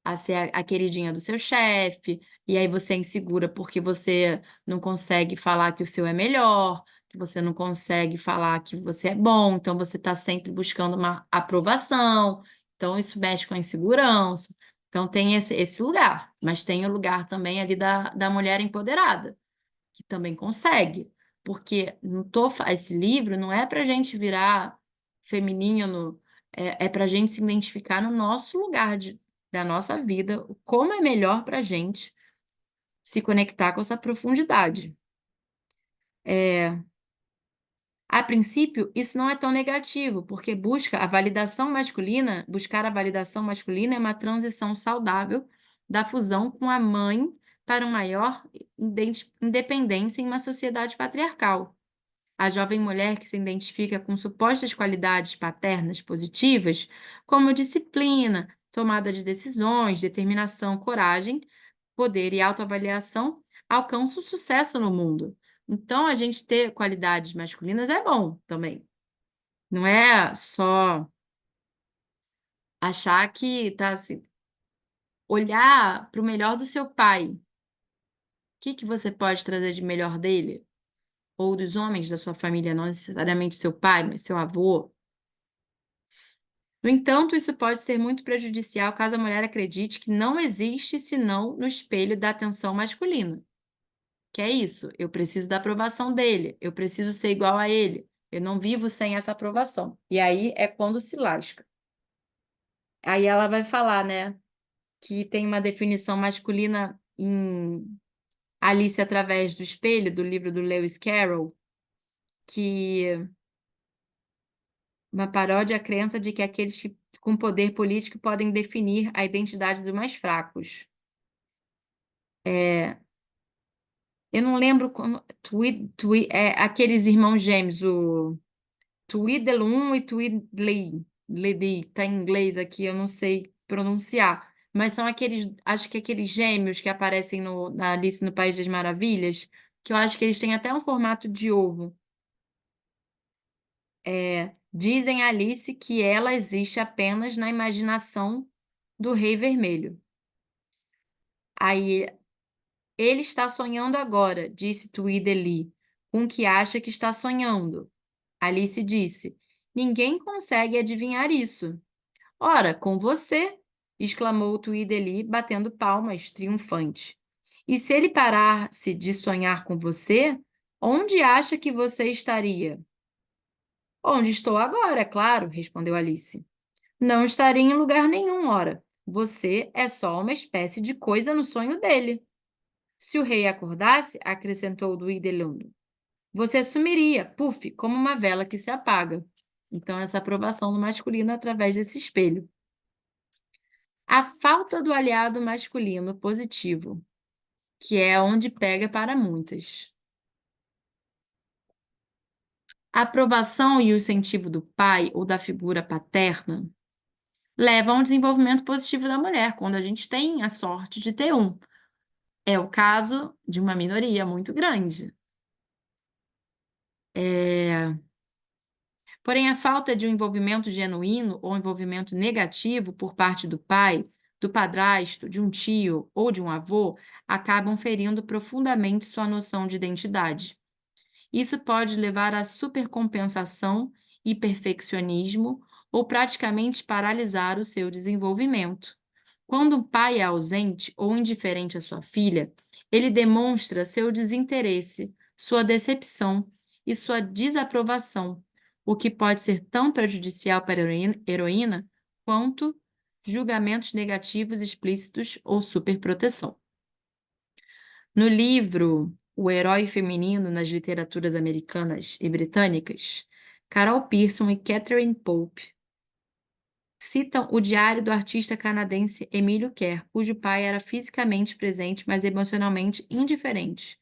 A ser a queridinha do seu chefe, e aí você é insegura porque você não consegue falar que o seu é melhor, que você não consegue falar que você é bom, então você está sempre buscando uma aprovação, então isso mexe com a insegurança. Então tem esse lugar, mas tem o lugar também ali da mulher empoderada, que também consegue, porque esse livro não é para a gente virar feminino, é para a gente se identificar no nosso lugar da nossa vida, como é melhor para a gente se conectar com essa profundidade. A princípio, isso não é tão negativo, porque buscar a validação masculina é uma transição saudável da fusão com a mãe para uma maior independência em uma sociedade patriarcal. A jovem mulher que se identifica com supostas qualidades paternas positivas, como disciplina, tomada de decisões, determinação, coragem, poder e autoavaliação, alcança o sucesso no mundo. Então, a gente ter qualidades masculinas é bom também. Não é só achar que tá assim, olhar para o melhor do seu pai. O que você pode trazer de melhor dele? Ou dos homens da sua família, não necessariamente seu pai, mas seu avô. No entanto, isso pode ser muito prejudicial caso a mulher acredite que não existe senão no espelho da atenção masculina. que é isso, eu preciso da aprovação dele, eu preciso ser igual a ele, eu não vivo sem essa aprovação. E aí é quando se lasca. Aí ela vai falar, né, que tem uma definição masculina em Alice através do espelho, do livro do Lewis Carroll, que uma paródia à crença de que aqueles com poder político podem definir a identidade dos mais fracos. Eu não lembro como, aqueles irmãos gêmeos, o Tweedledum e Tweedledee, tá em inglês aqui, eu não sei pronunciar, mas são aqueles, acho que aqueles gêmeos que aparecem na Alice no País das Maravilhas, que eu acho que eles têm até um formato de ovo. Dizem a Alice que ela existe apenas na imaginação do Rei Vermelho. Aí, ele está sonhando agora, disse Tweedledee, com que acha que está sonhando. Alice disse, ninguém consegue adivinhar isso. Ora, com você, exclamou Tweedledee, batendo palmas, triunfante. E se ele parasse de sonhar com você, onde acha que você estaria? Onde estou agora, é claro, respondeu Alice. Não estaria em lugar nenhum, ora. Você é só uma espécie de coisa no sonho dele. Se o rei acordasse, acrescentou Tweedledee, você sumiria, puf, como uma vela que se apaga. Então, essa aprovação do masculino através desse espelho. A falta do aliado masculino positivo, que é onde pega para muitas. A aprovação e o incentivo do pai ou da figura paterna levam ao desenvolvimento positivo da mulher, quando a gente tem a sorte de ter um. É o caso de uma minoria muito grande. Porém, a falta de um envolvimento genuíno ou envolvimento negativo por parte do pai, do padrasto, de um tio ou de um avô acabam ferindo profundamente sua noção de identidade. Isso pode levar à supercompensação e perfeccionismo ou praticamente paralisar o seu desenvolvimento. Quando um pai é ausente ou indiferente à sua filha, ele demonstra seu desinteresse, sua decepção e sua desaprovação, o que pode ser tão prejudicial para a heroína quanto julgamentos negativos explícitos ou superproteção. No livro O Herói Feminino nas Literaturas Americanas e Britânicas, Carol Pearson e Catherine Pope citam o diário do artista canadense Emílio Kerr, cujo pai era fisicamente presente, mas emocionalmente indiferente,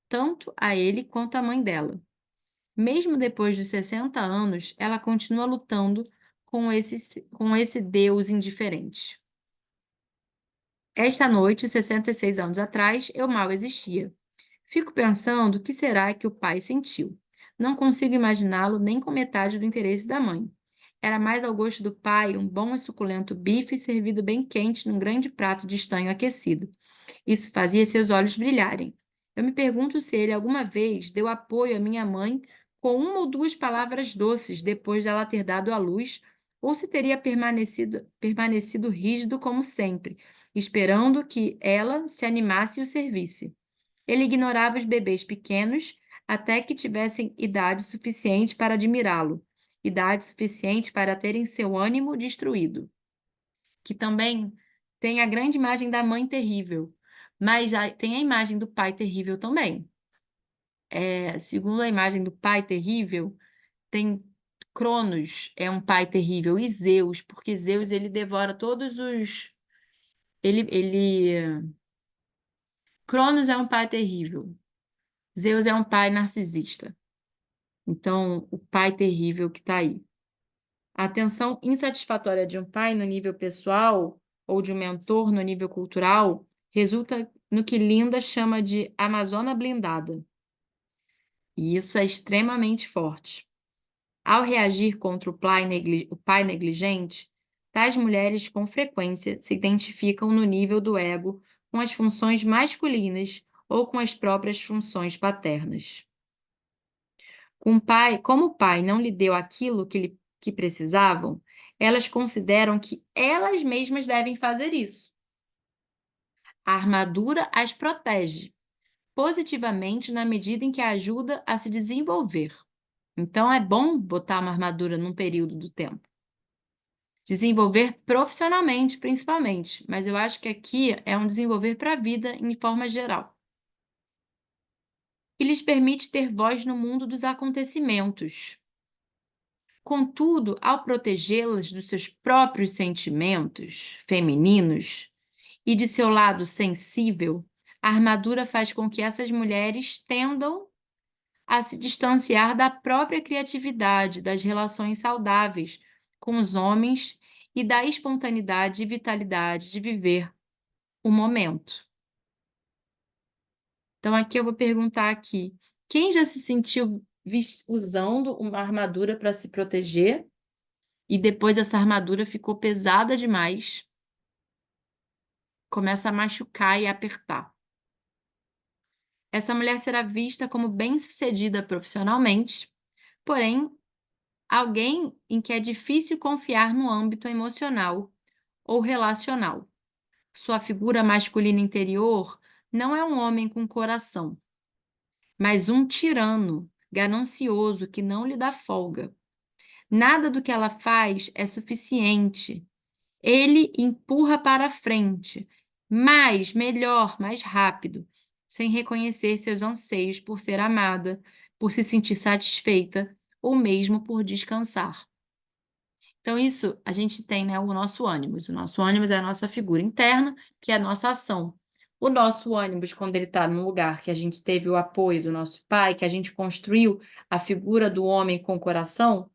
tanto a ele quanto à mãe dela. Mesmo depois dos 60 anos, ela continua lutando com esse Deus indiferente. Esta noite, 66 anos atrás, eu mal existia. Fico pensando o que será que o pai sentiu. Não consigo imaginá-lo nem com metade do interesse da mãe. Era mais ao gosto do pai um bom e suculento bife servido bem quente num grande prato de estanho aquecido. Isso fazia seus olhos brilharem. Eu me pergunto se ele alguma vez deu apoio à minha mãe com uma ou duas palavras doces depois dela ter dado à luz, ou se teria permanecido rígido como sempre, esperando que ela se animasse e o servisse. Ele ignorava os bebês pequenos até que tivessem idade suficiente para admirá-lo, idade suficiente para terem seu ânimo destruído. Que também tem a grande imagem da mãe terrível, mas tem a imagem do pai terrível também. Segundo a imagem do pai terrível, tem Cronos é um pai terrível e Zeus, porque Zeus ele devora todos os ele Cronos é um pai terrível. Zeus é um pai narcisista. Então, o pai terrível que está aí. A atenção insatisfatória de um pai no nível pessoal ou de um mentor no nível cultural resulta no que Linda chama de Amazona blindada. E isso é extremamente forte. Ao reagir contra o pai negligente, tais mulheres com frequência se identificam no nível do ego com as funções masculinas ou com as próprias funções paternas. Como o pai não lhe deu aquilo que precisavam, elas consideram que elas mesmas devem fazer isso. A armadura as protege, positivamente na medida em que a ajuda a se desenvolver. Então, é bom botar uma armadura num período do tempo. Desenvolver profissionalmente, principalmente, mas eu acho que aqui é um desenvolver para a vida em forma geral. E lhes permite ter voz no mundo dos acontecimentos. Contudo, ao protegê-las dos seus próprios sentimentos femininos e de seu lado sensível, a armadura faz com que essas mulheres tendam a se distanciar da própria criatividade, das relações saudáveis com os homens e da espontaneidade e vitalidade de viver o momento. Então, aqui eu vou perguntar aqui, quem já se sentiu usando uma armadura para se proteger e depois essa armadura ficou pesada demais, começa a machucar e apertar? Essa mulher será vista como bem-sucedida profissionalmente, porém, alguém em que é difícil confiar no âmbito emocional ou relacional. Sua figura masculina interior não é um homem com coração, mas um tirano, ganancioso que não lhe dá folga. Nada do que ela faz é suficiente. Ele empurra para frente, mais, melhor, mais rápido, sem reconhecer seus anseios por ser amada, por se sentir satisfeita ou mesmo por descansar. Então, isso a gente tem, né, o nosso ânimos. O nosso ânimos é a nossa figura interna, que é a nossa ação. O nosso ânimos, quando ele está num lugar que a gente teve o apoio do nosso pai, que a gente construiu a figura do homem com coração,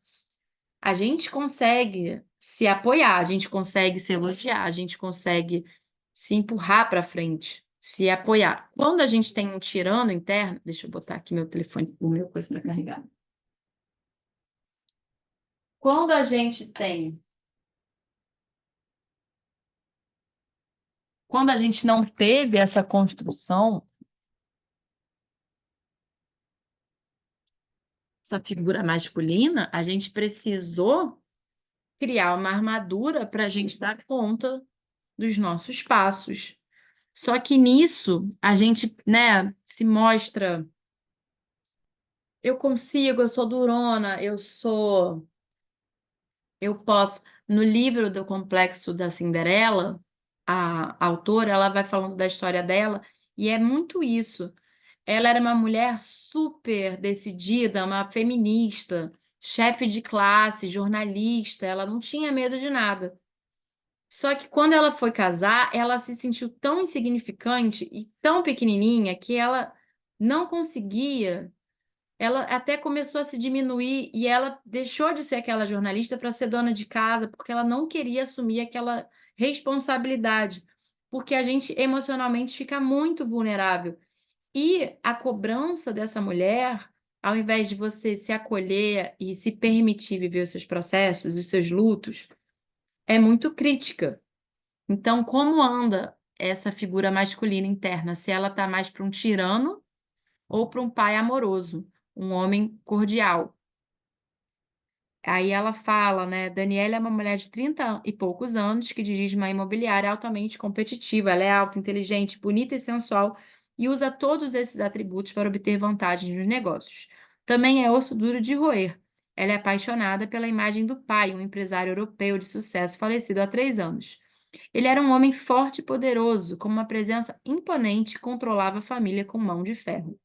a gente consegue se apoiar, a gente consegue se elogiar, a gente consegue se empurrar para frente, se apoiar. Quando a gente tem um tirano interno, deixa eu botar aqui meu telefone, o meu coisa para carregar. Quando a gente tem Quando a gente não teve essa construção, essa figura masculina, a gente precisou criar uma armadura para a gente dar conta dos nossos passos. Só que nisso a gente, né, se mostra, eu consigo, eu sou durona, eu posso. No livro do Complexo da Cinderela, a autora, ela vai falando da história dela, e é muito isso. Ela era uma mulher super decidida, uma feminista, chefe de classe, jornalista, ela não tinha medo de nada. Só que quando ela foi casar, ela se sentiu tão insignificante e tão pequenininha que ela não conseguia. Ela até começou a se diminuir e ela deixou de ser aquela jornalista para ser dona de casa, porque ela não queria assumir aquela responsabilidade, porque a gente emocionalmente fica muito vulnerável. E a cobrança dessa mulher, ao invés de você se acolher e se permitir viver os seus processos, os seus lutos, é muito crítica. Então, como anda essa figura masculina interna? Se ela está mais para um tirano ou para um pai amoroso, um homem cordial? Aí ela fala, né? Daniela é uma mulher de 30 e poucos anos que dirige uma imobiliária altamente competitiva. Ela é alta, inteligente, bonita e sensual e usa todos esses atributos para obter vantagens nos negócios. Também é osso duro de roer. Ela é apaixonada pela imagem do pai, um empresário europeu de sucesso falecido há 3 anos. Ele era um homem forte e poderoso, com uma presença imponente e controlava a família com mão de ferro.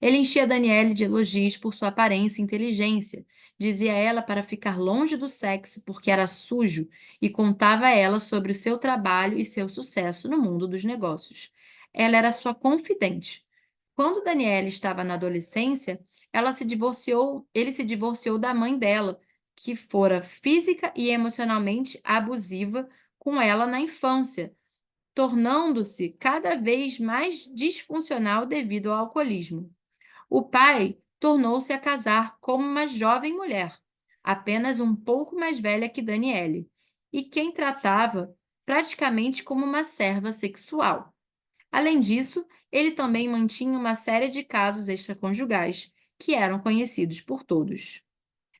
Ele enchia Daniele de elogios por sua aparência e inteligência. Dizia ela para ficar longe do sexo porque era sujo e contava a ela sobre o seu trabalho e seu sucesso no mundo dos negócios. Ela era sua confidente. Quando Daniele estava na adolescência, ele se divorciou da mãe dela, que fora física e emocionalmente abusiva com ela na infância, tornando-se cada vez mais disfuncional devido ao alcoolismo. O pai tornou-se a casar com uma jovem mulher, apenas um pouco mais velha que Daniele, e quem tratava praticamente como uma serva sexual. Além disso, ele também mantinha uma série de casos extraconjugais que eram conhecidos por todos.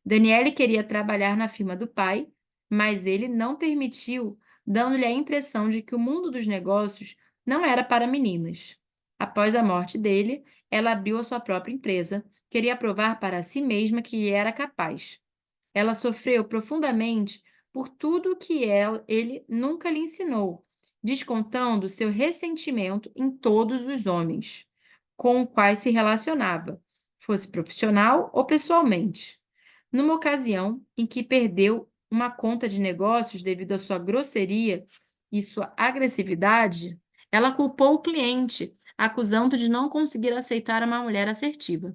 Daniele queria trabalhar na firma do pai, mas ele não permitiu, dando-lhe a impressão de que o mundo dos negócios não era para meninas. Após a morte dele, ela abriu a sua própria empresa, queria provar para si mesma que era capaz. Ela sofreu profundamente por tudo o que ele nunca lhe ensinou, descontando seu ressentimento em todos os homens com os quais se relacionava, fosse profissional ou pessoalmente. Numa ocasião em que perdeu uma conta de negócios devido à sua grosseria e sua agressividade, ela culpou o cliente, acusando de não conseguir aceitar uma mulher assertiva.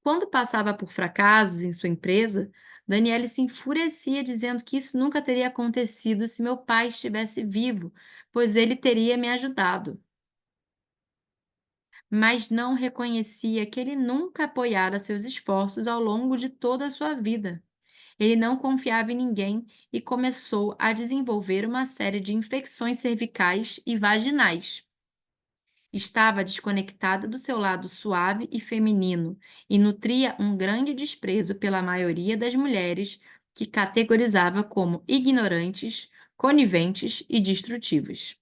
Quando passava por fracassos em sua empresa, Daniele se enfurecia, dizendo que isso nunca teria acontecido se meu pai estivesse vivo, pois ele teria me ajudado. Mas não reconhecia que ele nunca apoiara seus esforços ao longo de toda a sua vida. Ele não confiava em ninguém e começou a desenvolver uma série de infecções cervicais e vaginais. Estava desconectada do seu lado suave e feminino e nutria um grande desprezo pela maioria das mulheres que categorizava como ignorantes, coniventes e destrutivas.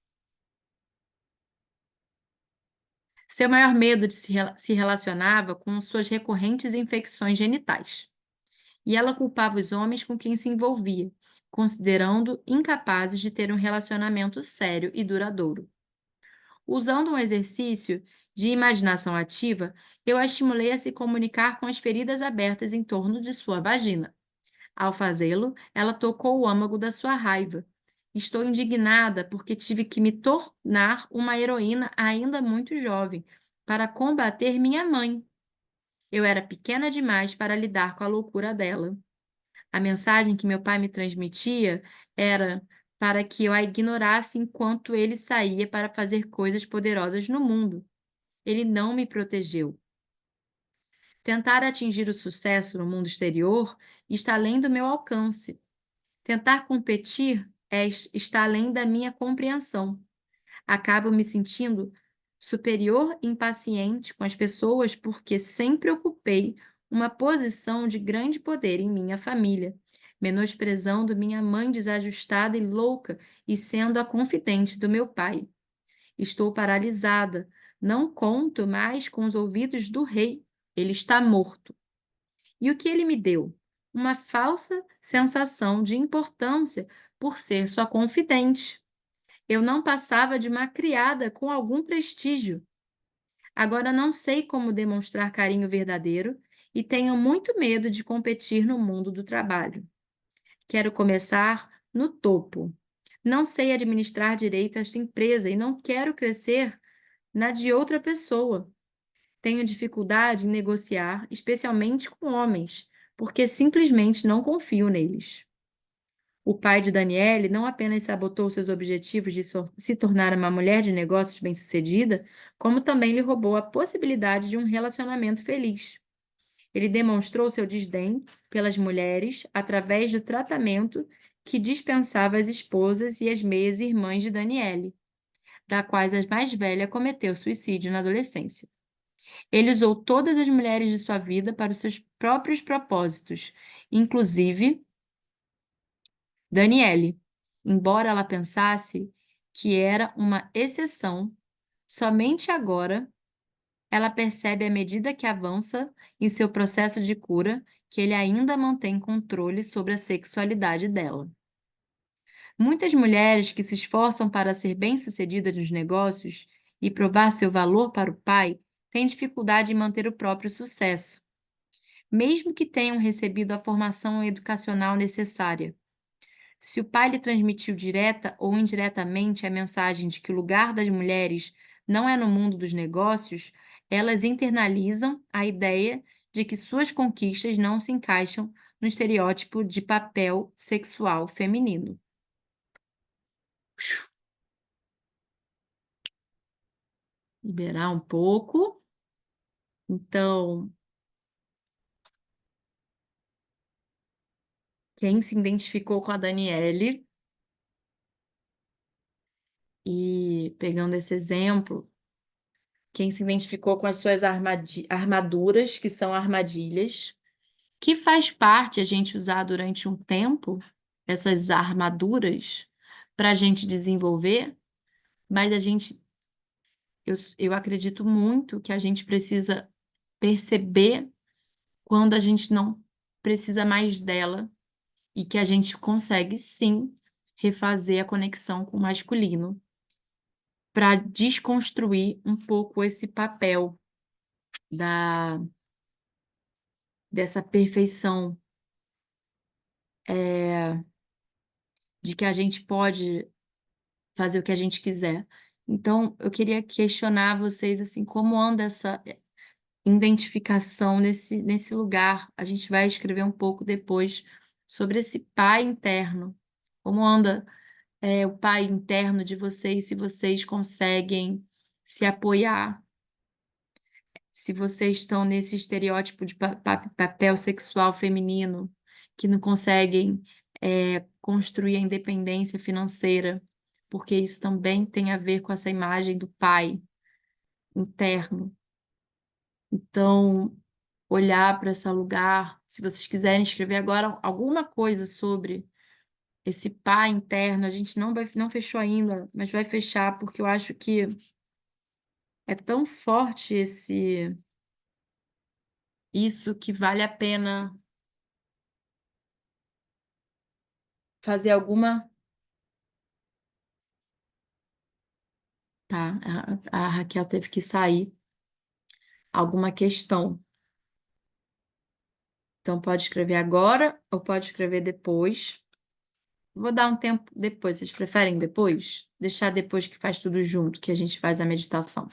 Seu maior medo se relacionava com suas recorrentes infecções genitais, e ela culpava os homens com quem se envolvia, considerando incapazes de ter um relacionamento sério e duradouro. Usando um exercício de imaginação ativa, eu a estimulei a se comunicar com as feridas abertas em torno de sua vagina. Ao fazê-lo, ela tocou o âmago da sua raiva. Estou indignada porque tive que me tornar uma heroína ainda muito jovem para combater minha mãe. Eu era pequena demais para lidar com a loucura dela. A mensagem que meu pai me transmitia era para que eu a ignorasse enquanto ele saía para fazer coisas poderosas no mundo. Ele não me protegeu. Tentar atingir o sucesso no mundo exterior está além do meu alcance. Tentar competir está além da minha compreensão. Acabo me sentindo superior e impaciente com as pessoas porque sempre ocupei uma posição de grande poder em minha família, menosprezando minha mãe desajustada e louca e sendo a confidente do meu pai. Estou paralisada, não conto mais com os ouvidos do rei. Ele está morto. E o que ele me deu? Uma falsa sensação de importância por ser sua confidente. Eu não passava de uma criada com algum prestígio. Agora não sei como demonstrar carinho verdadeiro e tenho muito medo de competir no mundo do trabalho. Quero começar no topo. Não sei administrar direito esta empresa e não quero crescer na de outra pessoa. Tenho dificuldade em negociar, especialmente com homens, porque simplesmente não confio neles. O pai de Daniele não apenas sabotou seus objetivos de se tornar uma mulher de negócios bem-sucedida, como também lhe roubou a possibilidade de um relacionamento feliz. Ele demonstrou seu desdém pelas mulheres através do tratamento que dispensava às esposas e às meias-irmãs de Daniele, da quais a mais velha cometeu suicídio na adolescência. Ele usou todas as mulheres de sua vida para os seus próprios propósitos, inclusive Daniele, embora ela pensasse que era uma exceção, somente agora ela percebe à medida que avança em seu processo de cura que ele ainda mantém controle sobre a sexualidade dela. Muitas mulheres que se esforçam para ser bem-sucedidas nos negócios e provar seu valor para o pai têm dificuldade em manter o próprio sucesso, mesmo que tenham recebido a formação educacional necessária. Se o pai lhe transmitiu direta ou indiretamente a mensagem de que o lugar das mulheres não é no mundo dos negócios, elas internalizam a ideia de que suas conquistas não se encaixam no estereótipo de papel sexual feminino. Liberar um pouco. Então, quem se identificou com a Daniele e pegando esse exemplo, quem se identificou com as suas armaduras, que são armadilhas, que faz parte a gente usar durante um tempo essas armaduras para a gente desenvolver, mas a gente eu acredito muito que a gente precisa perceber quando a gente não precisa mais dela e que a gente consegue sim refazer a conexão com o masculino para desconstruir um pouco esse papel da dessa perfeição, de que a gente pode fazer o que a gente quiser. Então, eu queria questionar vocês, assim, como anda essa identificação nesse lugar? A gente vai escrever um pouco depois sobre esse pai interno. Como anda, o pai interno de vocês, se vocês conseguem se apoiar, se vocês estão nesse estereótipo de papel sexual feminino, que não conseguem, construir a independência financeira, porque isso também tem a ver com essa imagem do pai interno. Então, olhar para esse lugar, se vocês quiserem escrever agora alguma coisa sobre esse pai interno, a gente não fechou ainda, mas vai fechar, porque eu acho que é tão forte isso que vale a pena fazer alguma. Tá, a Raquel teve que sair. Alguma questão. Então, pode escrever agora ou pode escrever depois. Vou dar um tempo depois. Vocês preferem depois? Deixar depois que faz tudo junto, que a gente faz a meditação.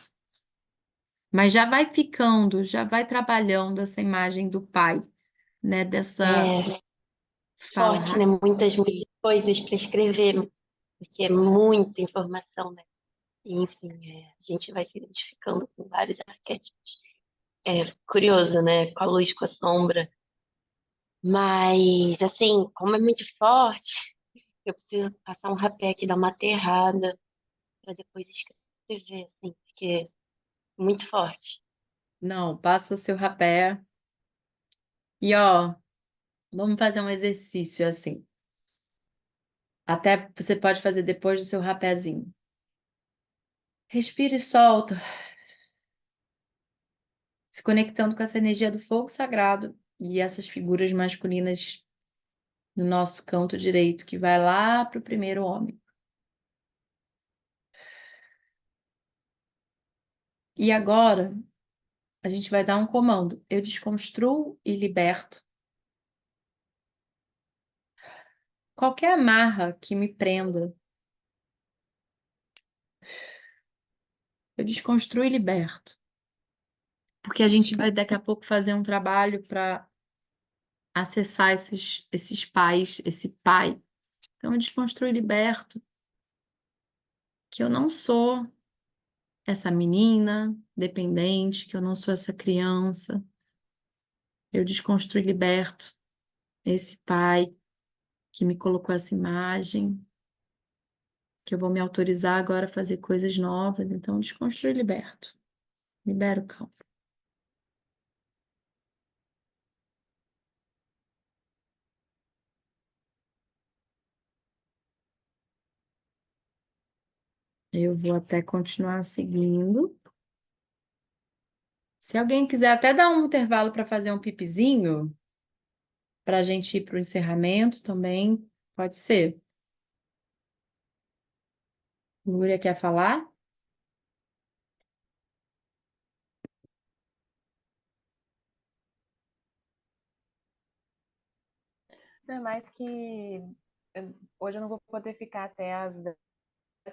Mas já vai ficando, já vai trabalhando essa imagem do pai, né? Dessa É fala. forte, né? Muitas coisas para escrever, porque é muita informação, né? E, enfim, a gente vai se identificando com vários arquétipos. É curioso, né? Com a luz, com a sombra. Mas, assim, como é muito forte, eu preciso passar um rapé aqui, dar uma aterrada, para depois escrever, assim, porque é muito forte. Não, passa o seu rapé. E ó, vamos fazer um exercício assim. Até você pode fazer depois do seu rapézinho. Respira e solta, se conectando com essa energia do fogo sagrado e essas figuras masculinas no nosso canto direito, que vai lá para o primeiro homem. E agora, a gente vai dar um comando. Eu desconstruo e liberto qualquer amarra que me prenda. Eu desconstruo e liberto. Porque a gente vai daqui a pouco fazer um trabalho para acessar esses pais, esse pai. Então, eu desconstruo e liberto que eu não sou essa menina dependente, que eu não sou essa criança. Eu desconstruo e liberto esse pai que me colocou essa imagem, que eu vou me autorizar agora a fazer coisas novas. Então, desconstruo e liberto. Libero o campo. Eu vou até continuar seguindo. Se alguém quiser até dar um intervalo para fazer um pipizinho, para a gente ir para o encerramento também, pode ser. Lúria quer falar? Não, mais que hoje eu não vou poder ficar até as 10,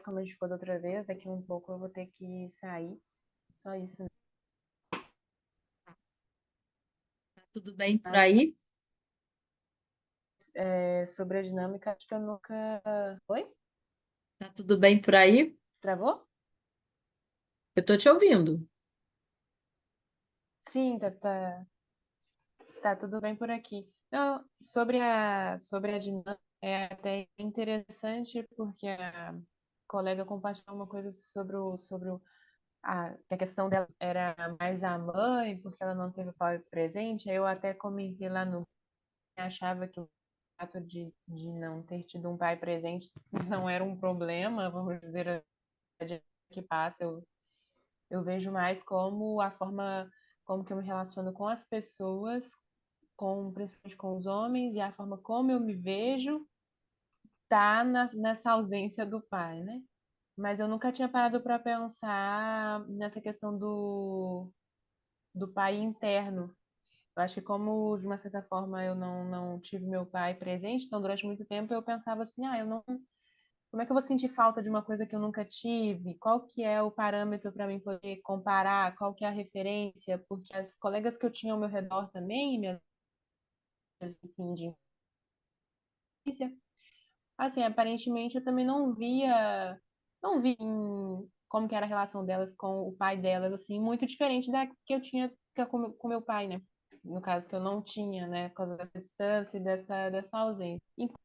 como a gente ficou da outra vez. Daqui um pouco eu vou ter que sair. Só isso. Tá tudo bem por aí? Sobre a dinâmica, acho que eu nunca. Oi? Tá tudo bem por aí? Travou? Eu tô te ouvindo. Sim, tá tudo bem por aqui. Não, sobre a dinâmica, é até interessante porque a colega compartilhou uma coisa que a questão dela era mais a mãe, porque ela não teve o pai presente. Aí eu até comentei lá no achava que o fato de não ter tido um pai presente não era um problema, vamos dizer, a que passa. Eu vejo mais como a forma como que eu me relaciono com as pessoas, principalmente com os homens, e a forma como eu me vejo tá nessa ausência do pai, né? Mas eu nunca tinha parado para pensar nessa questão do pai interno. Eu acho que como, de uma certa forma, eu não tive meu pai presente, então durante muito tempo eu pensava assim, eu não, como é que eu vou sentir falta de uma coisa que eu nunca tive? Qual que é o parâmetro para mim poder comparar? Qual que é a referência? Porque as colegas que eu tinha ao meu redor também, minhas, enfim, de infância, assim, aparentemente eu também não vi como que era a relação delas com o pai delas, assim, muito diferente da que eu tinha com meu pai, né? No caso que eu não tinha, né, por causa dessa distância e dessa ausência. Então,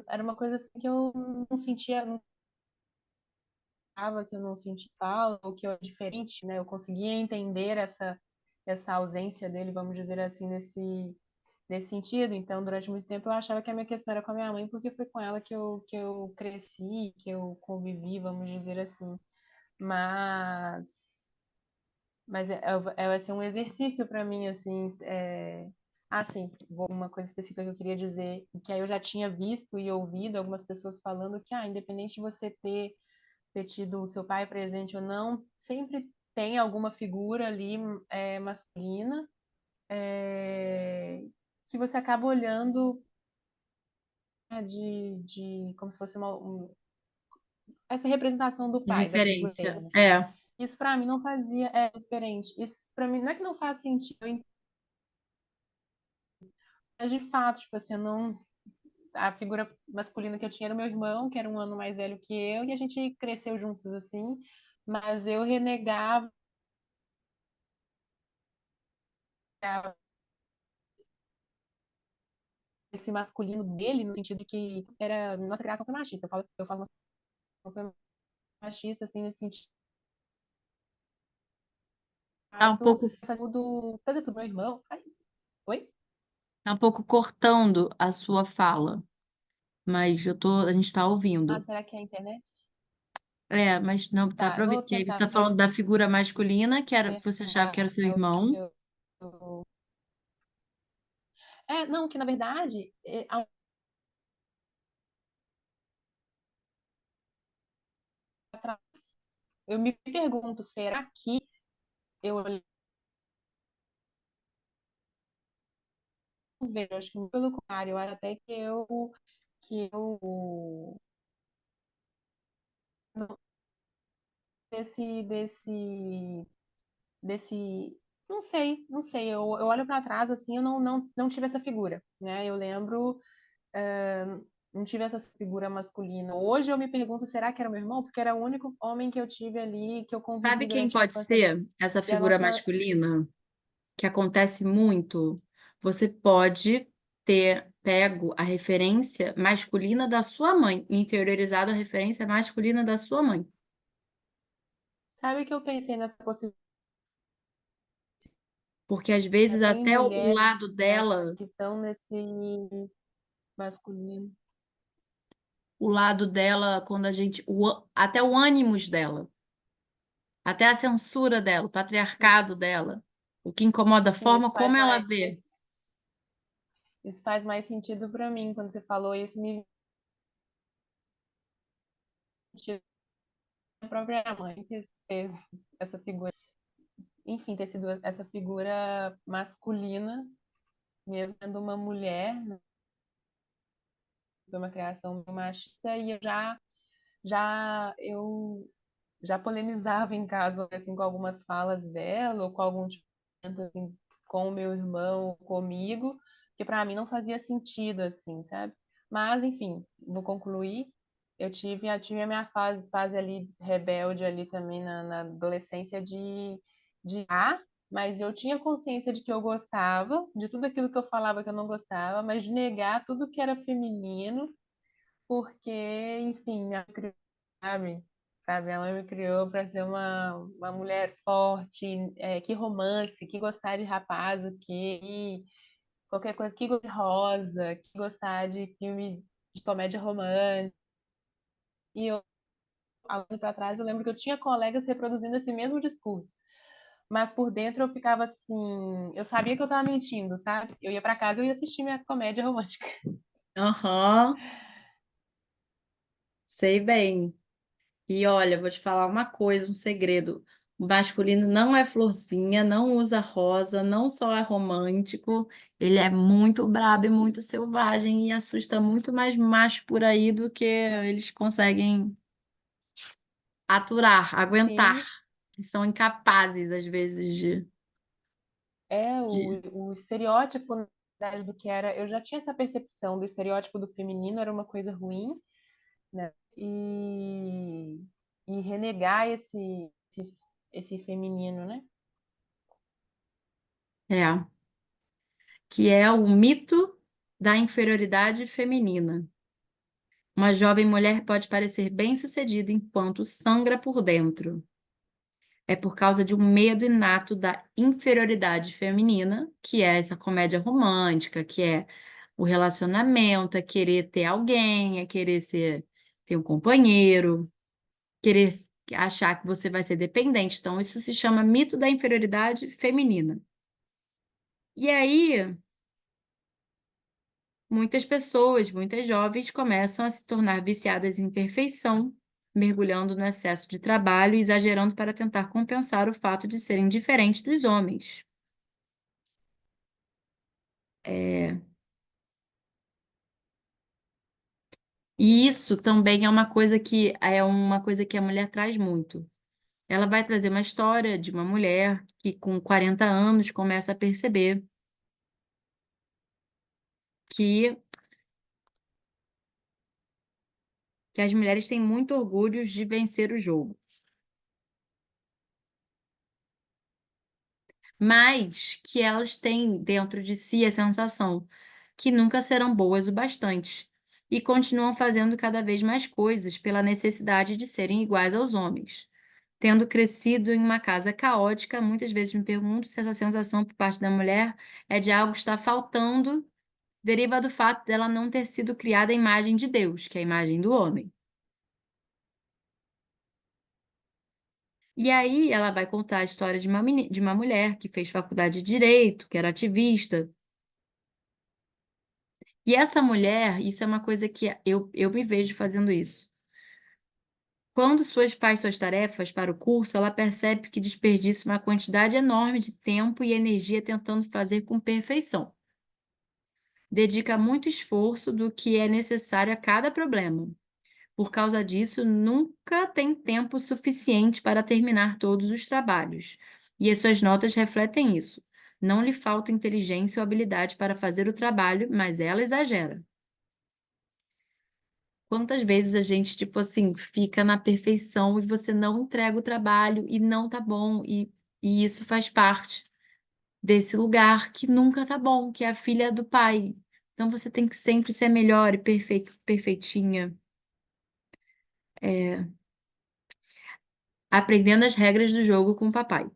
era uma coisa assim que eu não sentia, não achava que eu não sentia falta, ou que eu era diferente, né? Eu conseguia entender essa ausência dele, vamos dizer assim, nesse sentido. Então, durante muito tempo eu achava que a minha questão era com a minha mãe, porque foi com ela que eu cresci, que eu convivi, vamos dizer assim. Mas vai ser um exercício para mim, assim. Sim, uma coisa específica que eu queria dizer, que aí eu já tinha visto e ouvido algumas pessoas falando que, independente de você ter tido o seu pai presente ou não, sempre tem alguma figura ali masculina que você acaba olhando, né, como se fosse essa representação do De pai, da figura referência. dele. É. Isso para mim não fazia diferente. Isso para mim não é que não faz sentido, mas de fato, tipo assim, eu não a figura masculina que eu tinha era o meu irmão, que era um ano mais velho que eu, e a gente cresceu juntos assim, mas eu renegava esse masculino dele, no sentido de que nossa criação foi machista. Eu falo nossa criação foi machista, assim, nesse sentido. Tá um pouco, Fazer tudo, meu irmão. Oi? tá um pouco cortando a sua fala, mas a gente está ouvindo. Será que é a internet? Mas não dá Tá, para eu ouvir. vou Que aí você tentar está falando da figura masculina, que você achava que era o consertar seu o que irmão. eu... Não, que na verdade, atrás, eu me pergunto, será que eu vejo? Acho que pelo contrário, até que eu não- desse, não sei, eu olho para trás assim, eu não tive essa figura, né? Eu lembro, eh, não tive essa figura masculina. Hoje eu me pergunto, será que era meu irmão? Porque era o único homem que eu tive ali, que eu Sabe convivi quem durante a pode infância dele. ser essa E a figura nossa, masculina? Que acontece muito. Você pode ter pego a referência masculina da sua mãe, interiorizado a referência masculina da sua mãe. sabe que eu pensei nessa possibilidade? Porque às vezes Tem até o mulheres, lado né, dela, que estão nesse masculino. quando até o ânimos dela, até a censura dela, o Sim, patriarcado dela, o que incomoda a sim, forma como ela vê. isso faz mais sentido para mim. Quando você falou isso, me sentiu a própria mãe que fez essa figura. Enfim, ter sido essa figura masculina, mesmo sendo uma mulher, né? Foi uma criação machista, e eu já polemizava em casa, assim, com algumas falas dela, ou com algum tipo de assim, com o meu irmão, comigo, que para mim não fazia sentido, assim, sabe? Mas, enfim, vou concluir. Eu tive a minha fase ali rebelde ali também na adolescência mas eu tinha consciência de que eu gostava, de tudo aquilo que eu falava que eu não gostava, mas de negar tudo que era feminino, porque, enfim, sabe? Sabe, a mãe me criou para ser uma mulher forte, que romance, que gostar de rapaz, o que qualquer coisa, que gostar de rosa, que gostar de filme de comédia romântica. E eu ano para trás, eu lembro que eu tinha colegas reproduzindo esse mesmo discurso. Mas por dentro eu ficava assim, eu sabia que eu estava mentindo, sabe? Eu ia para casa e eu ia assistir minha comédia romântica. Aham, sei bem. E olha, vou te falar uma coisa, um segredo. O masculino não é florzinha, não usa rosa, não só é romântico, ele é muito brabo e muito selvagem e assusta muito mais macho por aí do que eles conseguem aturar, aguentar. Sim, Eles são incapazes, às vezes, é de... o estereótipo, na verdade, do que era. Eu já tinha essa percepção do estereótipo do feminino era uma coisa ruim, né? E renegar esse feminino, né? É, que é o mito da inferioridade feminina. Uma jovem mulher pode parecer bem-sucedida enquanto sangra por dentro. É por causa de um medo inato da inferioridade feminina, que é essa comédia romântica, que é o relacionamento, é querer ter alguém, é querer ter um companheiro, querer achar que você vai ser dependente. Então, isso se chama mito da inferioridade feminina. E aí, muitas pessoas, muitas jovens começam a se tornar viciadas em perfeição, mergulhando no excesso de trabalho e exagerando para tentar compensar o fato de serem diferentes dos homens. É, e isso também é uma coisa que a mulher traz muito. Ela vai trazer uma história de uma mulher que com 40 anos começa a perceber que, que as mulheres têm muito orgulho de vencer o jogo, mas que elas têm dentro de si a sensação que nunca serão boas o bastante e continuam fazendo cada vez mais coisas pela necessidade de serem iguais aos homens. Tendo crescido em uma casa caótica, muitas vezes me pergunto se essa sensação por parte da mulher é de algo que está faltando, deriva do fato dela não ter sido criada à imagem de Deus, que é a imagem do homem. E aí ela vai contar a história de uma mulher que fez faculdade de direito, que era ativista. E essa mulher, isso é uma coisa que eu me vejo fazendo isso. Quando faz suas tarefas para o curso, ela percebe que desperdiça uma quantidade enorme de tempo e energia tentando fazer com perfeição. Dedica muito esforço do que é necessário a cada problema. Por causa disso, nunca tem tempo suficiente para terminar todos os trabalhos. E as suas notas refletem isso. Não lhe falta inteligência ou habilidade para fazer o trabalho, mas ela exagera. Quantas vezes a gente, tipo assim, fica na perfeição e você não entrega o trabalho e não tá bom, e isso faz parte desse lugar que nunca tá bom, que é a filha do pai. Então você tem que sempre ser melhor e perfeitinha. Aprendendo as regras do jogo com o papai.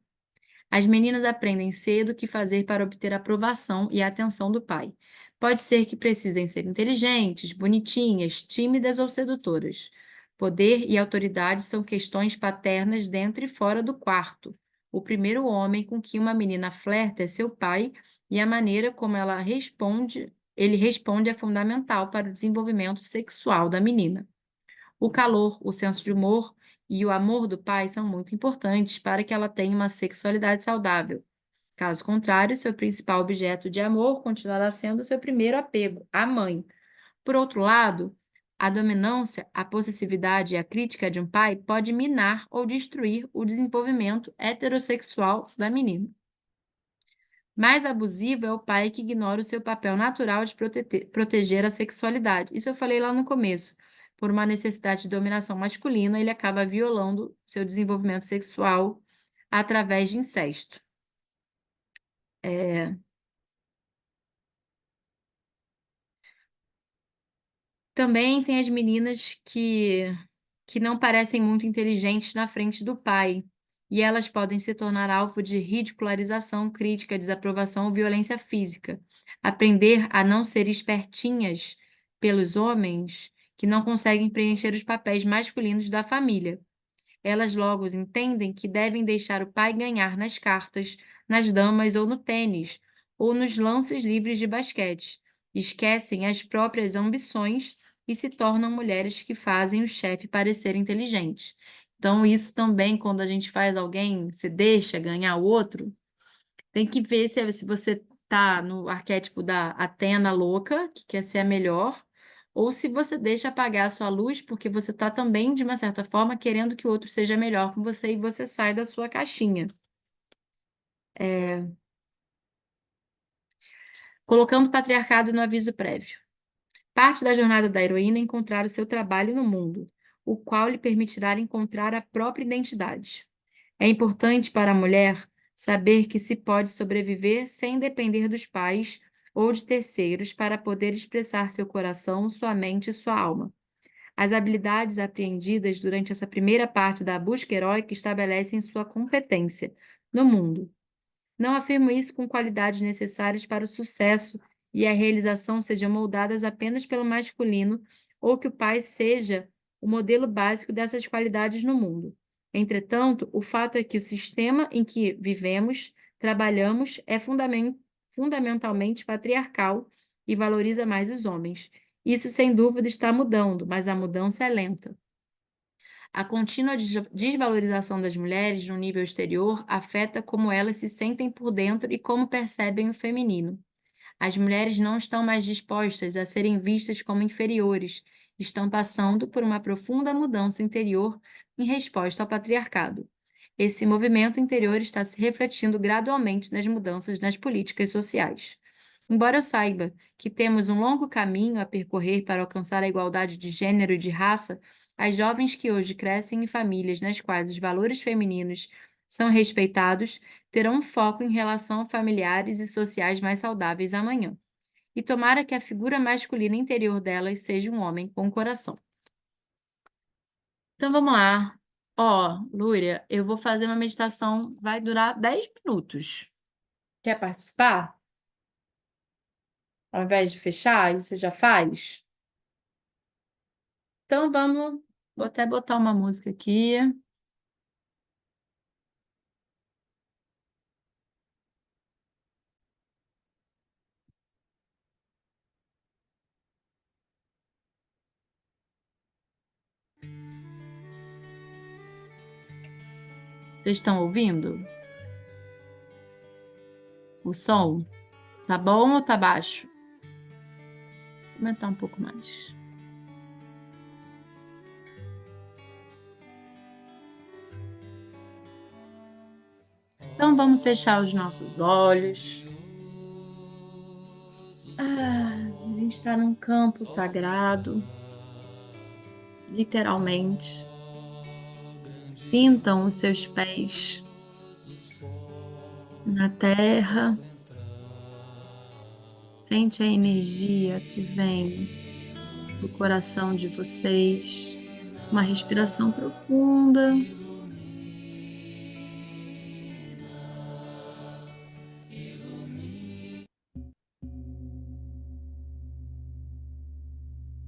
As meninas aprendem cedo o que fazer para obter a aprovação e a atenção do pai. Pode ser que precisem ser inteligentes, bonitinhas, tímidas ou sedutoras. Poder e autoridade são questões paternas dentro e fora do quarto. O primeiro homem com que uma menina flerta é seu pai, e a maneira como ele responde é fundamental para o desenvolvimento sexual da menina. O calor, o senso de humor e o amor do pai são muito importantes para que ela tenha uma sexualidade saudável. Caso contrário, seu principal objeto de amor continuará sendo seu primeiro apego, a mãe. Por outro lado, a dominância, a possessividade e a crítica de um pai pode minar ou destruir o desenvolvimento heterossexual da menina. Mais abusivo é o pai que ignora o seu papel natural de proteger a sexualidade. Isso eu falei lá no começo. Por uma necessidade de dominação masculina, ele acaba violando seu desenvolvimento sexual através de incesto. É, Também tem as meninas que não parecem muito inteligentes na frente do pai, e elas podem se tornar alvo de ridicularização, crítica, desaprovação ou violência física. Aprender a não ser espertinhas pelos homens, que não conseguem preencher os papéis masculinos da família. Elas logo entendem que devem deixar o pai ganhar nas cartas, nas damas ou no tênis, ou nos lances livres de basquete. Esquecem as próprias ambições e se tornam mulheres que fazem o chefe parecer inteligente. Então, isso também, quando a gente faz alguém, se deixa ganhar o outro, tem que ver se você tá no arquétipo da Atena louca, que quer ser a melhor, ou se você deixa apagar a sua luz, porque você está também, de uma certa forma, querendo que o outro seja melhor com você e você sai da sua caixinha. Colocando o patriarcado no aviso prévio. Parte da jornada da heroína é encontrar o seu trabalho no mundo, o qual lhe permitirá encontrar a própria identidade. É importante para a mulher saber que se pode sobreviver sem depender dos pais ou de terceiros para poder expressar seu coração, sua mente e sua alma. As habilidades apreendidas durante essa primeira parte da busca heróica estabelecem sua competência no mundo. Não afirmo isso com qualidades necessárias para o sucesso e a realização sejam moldadas apenas pelo masculino ou que o pai seja o modelo básico dessas qualidades no mundo. Entretanto, o fato é que o sistema em que vivemos, trabalhamos, é fundamentalmente patriarcal e valoriza mais os homens. Isso, sem dúvida, está mudando, mas a mudança é lenta. A contínua desvalorização das mulheres no nível exterior afeta como elas se sentem por dentro e como percebem o feminino. As mulheres não estão mais dispostas a serem vistas como inferiores, estão passando por uma profunda mudança interior em resposta ao patriarcado. Esse movimento interior está se refletindo gradualmente nas mudanças nas políticas sociais. Embora eu saiba que temos um longo caminho a percorrer para alcançar a igualdade de gênero e de raça, as jovens que hoje crescem em famílias nas quais os valores femininos são respeitados terão um foco em relação a familiares e sociais mais saudáveis amanhã. E tomara que a figura masculina interior delas seja um homem com coração. Então vamos lá. Ó, Lúria, eu vou fazer uma meditação, vai durar 10 minutos. Quer participar? Ao invés de fechar, você já faz? Então vamos, vou até botar uma música aqui. Vocês estão ouvindo? O som? Tá bom ou tá baixo? Vou aumentar um pouco mais. Então vamos fechar os nossos olhos. A gente está num campo sagrado, literalmente. Sintam os seus pés na terra. Sente a energia que vem do coração de vocês. Uma respiração profunda.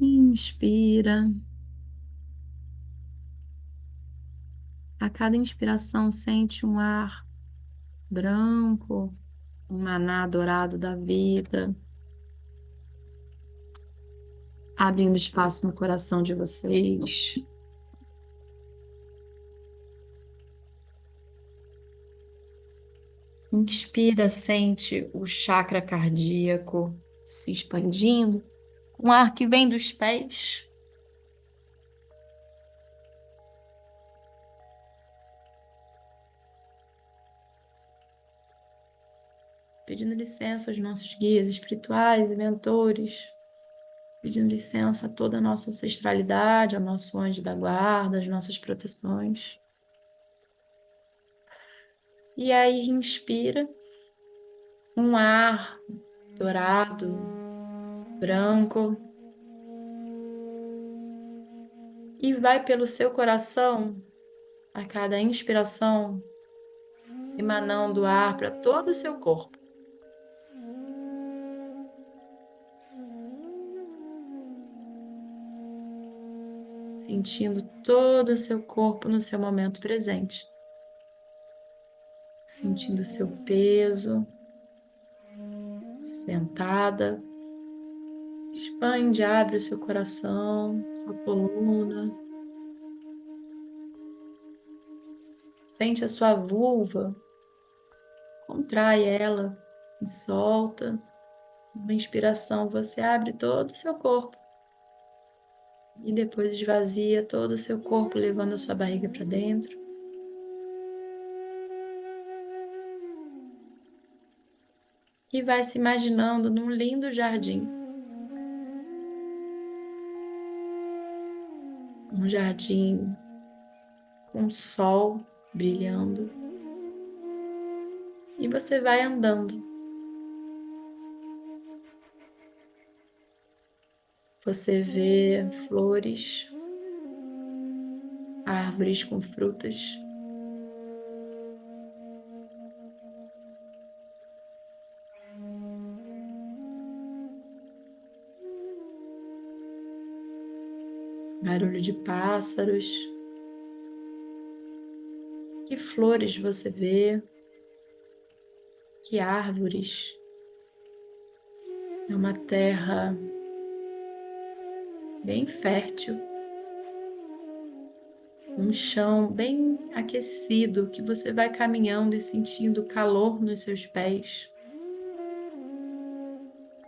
Inspira. A cada inspiração, sente um ar branco, um maná dourado da vida, abrindo espaço no coração de vocês. Inspira, sente o chakra cardíaco se expandindo, um ar que vem dos pés. Pedindo licença aos nossos guias espirituais e mentores, pedindo licença a toda a nossa ancestralidade, ao nosso anjo da guarda, às nossas proteções. E aí inspira um ar dourado, branco, e vai pelo seu coração, a cada inspiração, emanando ar para todo o seu corpo. sentindo todo o seu corpo no seu momento presente, sentindo o seu peso, sentada. Expande, abre o seu coração, sua coluna. Sente a sua vulva, contrai ela e solta. Uma inspiração, você abre todo o seu corpo. E depois esvazia todo o seu corpo, levando a sua barriga para dentro. E vai se imaginando num lindo jardim. Um jardim com sol brilhando. E você vai andando. Você vê flores, árvores com frutas. Barulho de pássaros. Que flores você vê? Que árvores? É uma terra bem fértil, um chão bem aquecido que você vai caminhando e sentindo calor nos seus pés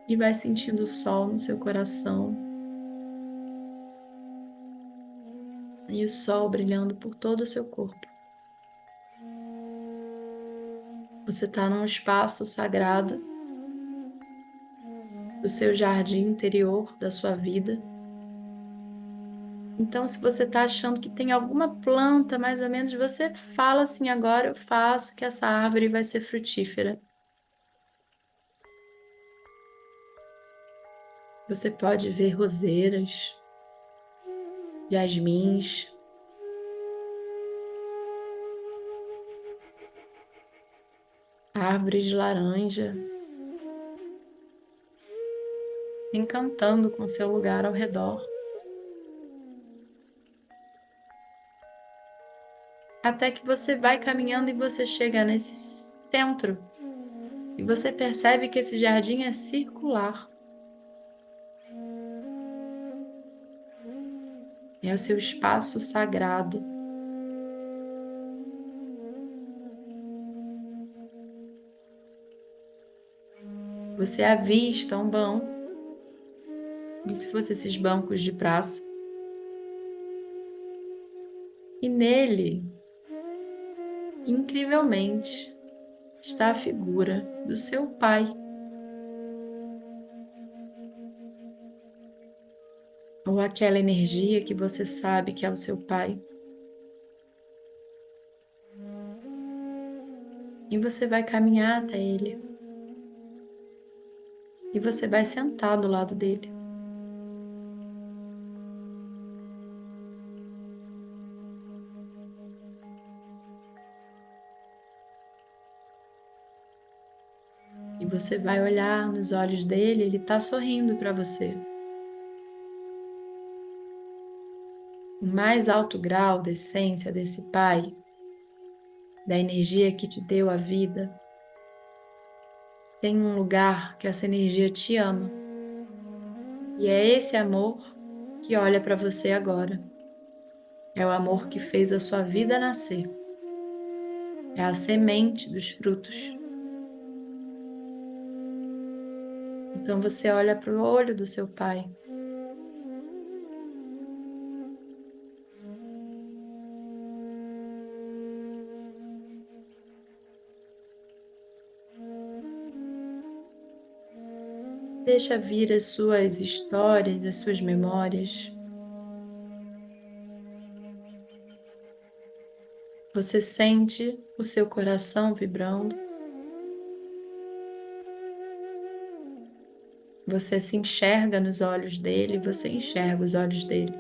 e vai sentindo o sol no seu coração e o sol brilhando por todo o seu corpo. Você está num espaço sagrado do seu jardim interior, da sua vida. Então, se você está achando que tem alguma planta, mais ou menos, você fala assim: agora eu faço que essa árvore vai ser frutífera. Você pode ver roseiras, jasmins, árvores de laranja, se encantando com seu lugar ao redor. Até que você vai caminhando e você chega nesse centro. E você percebe que esse jardim é circular. É o seu espaço sagrado. Você avista um banco, como se fossem esses bancos de praça. E nele, incrivelmente, está a figura do seu pai. Ou aquela energia que você sabe que é o seu pai. E você vai caminhar até ele. E você vai sentar do lado dele. E você vai olhar nos olhos dele, ele está sorrindo para você. O mais alto grau da essência desse pai, da energia que te deu a vida, tem um lugar que essa energia te ama. E é esse amor que olha para você agora. É o amor que fez a sua vida nascer. É a semente dos frutos. Então você olha para o olho do seu pai. Deixa vir as suas histórias, as suas memórias. Você sente o seu coração vibrando. Você se enxerga nos olhos dele, você enxerga os olhos dele.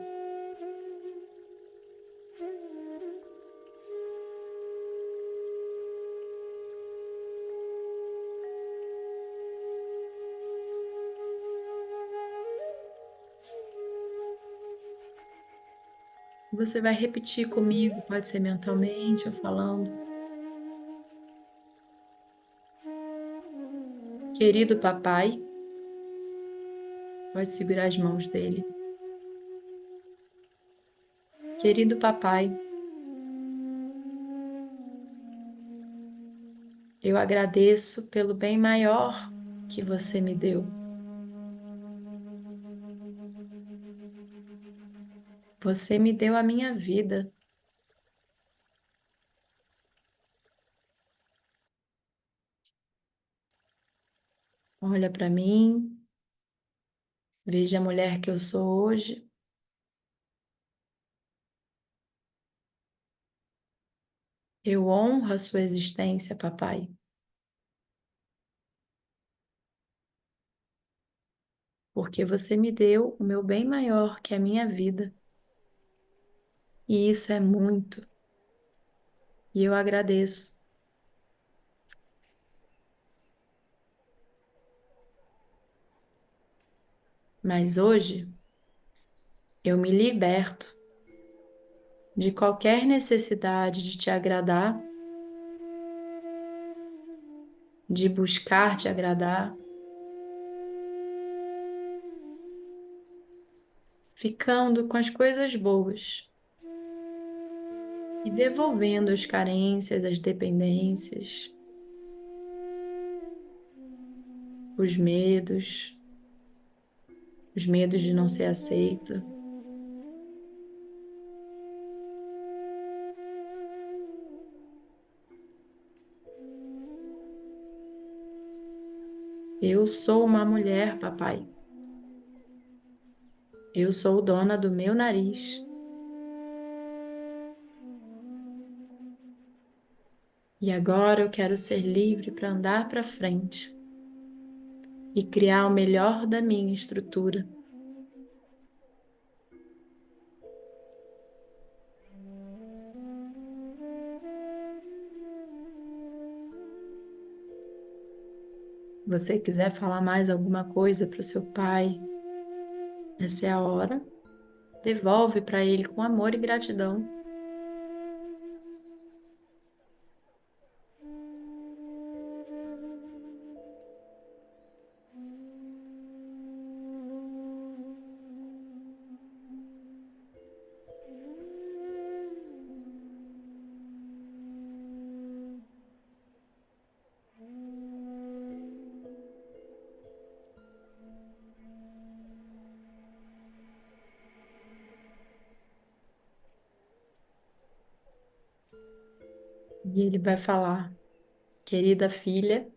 Você vai repetir comigo, pode ser mentalmente ou falando. Querido papai, pode segurar as mãos dele. Querido papai, eu agradeço pelo bem maior que você me deu. Você me deu a minha vida. Olha para mim, veja a mulher que eu sou hoje. Eu honro a sua existência, papai, porque você me deu o meu bem maior, que é a minha vida. E isso é muito. E eu agradeço. Mas hoje eu me liberto de qualquer necessidade de te agradar, de buscar te agradar, ficando com as coisas boas e devolvendo as carências, as dependências, os medos de não ser aceita. Eu sou uma mulher, papai. Eu sou dona do meu nariz. E agora eu quero ser livre para andar para frente e criar o melhor da minha estrutura. Você quiser falar mais alguma coisa para o seu pai, essa é a hora. Devolve para ele com amor e gratidão. E ele vai falar: querida filha,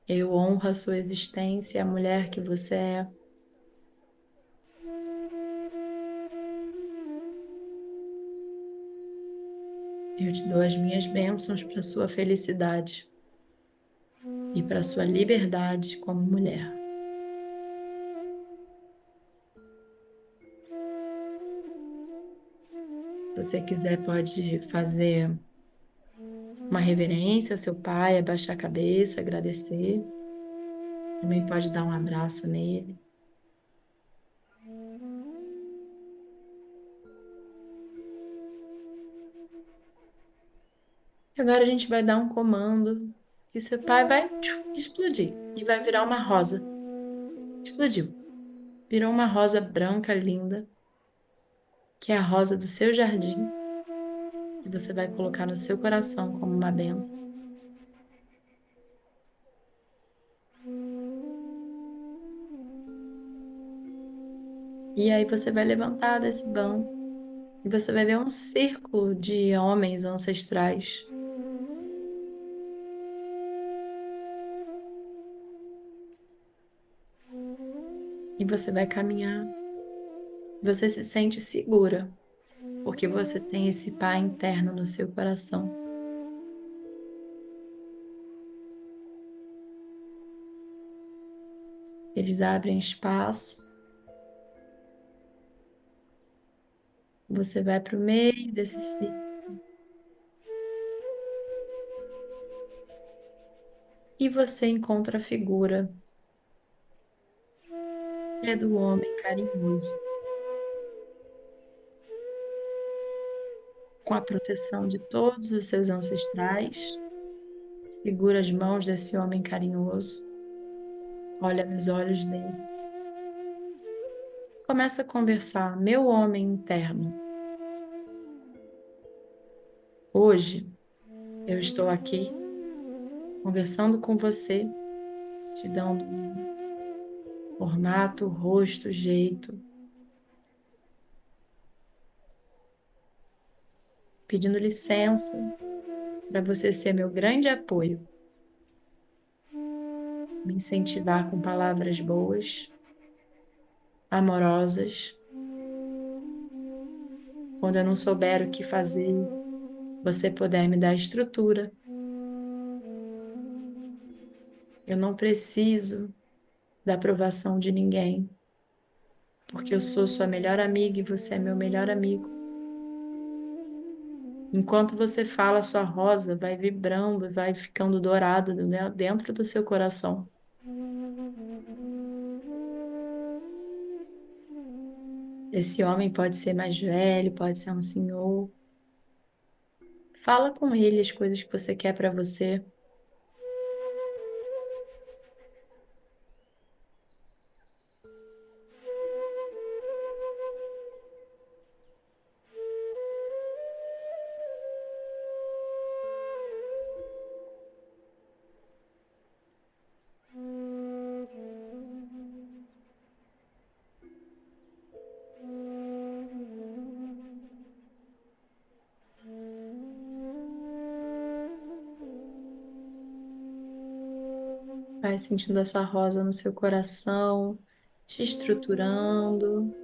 eu honro a sua existência, a mulher que você é. Eu te dou as minhas bênçãos para sua felicidade e para sua liberdade como mulher. Se você quiser, pode fazer uma reverência ao seu pai, abaixar a cabeça, agradecer. Também pode dar um abraço nele. E agora a gente vai dar um comando que seu pai vai explodir e vai virar uma rosa. Explodiu. Virou uma rosa branca linda, que é a rosa do seu jardim, que você vai colocar no seu coração como uma benção. E aí você vai levantar desse banco e você vai ver um círculo de homens ancestrais. E você vai caminhar. Você se sente segura, porque você tem esse pai interno no seu coração. Eles abrem espaço. Você vai para o meio desse círculo e você encontra a figura que é do homem carinhoso. com a proteção de todos os seus ancestrais. Segura as mãos desse homem carinhoso. Olha nos olhos dele. Começa a conversar. Meu homem interno. Hoje eu estou aqui conversando com você, te dando um formato, rosto, jeito, pedindo licença para você ser meu grande apoio, me incentivar com palavras boas, amorosas. Quando eu não souber o que fazer, você puder me dar estrutura. Eu não preciso da aprovação de ninguém, porque eu sou sua melhor amiga e você é meu melhor amigo. Enquanto você fala, sua rosa vai vibrando e vai ficando dourada dentro do seu coração. Esse homem pode ser mais velho, pode ser um senhor. Fala com ele as coisas que você quer para você. Vai sentindo essa rosa no seu coração, te estruturando.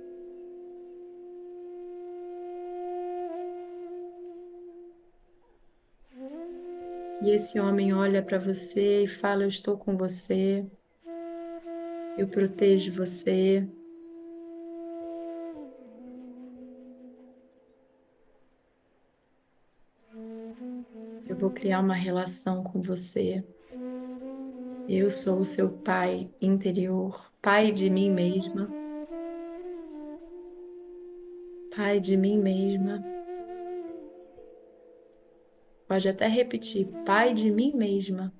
E esse homem olha para você e fala: Eu estou com você, eu protejo você. Eu vou criar uma relação com você. Eu sou o seu pai interior, pai de mim mesma, pai de mim mesma. Pode até repetir, pai de mim mesma.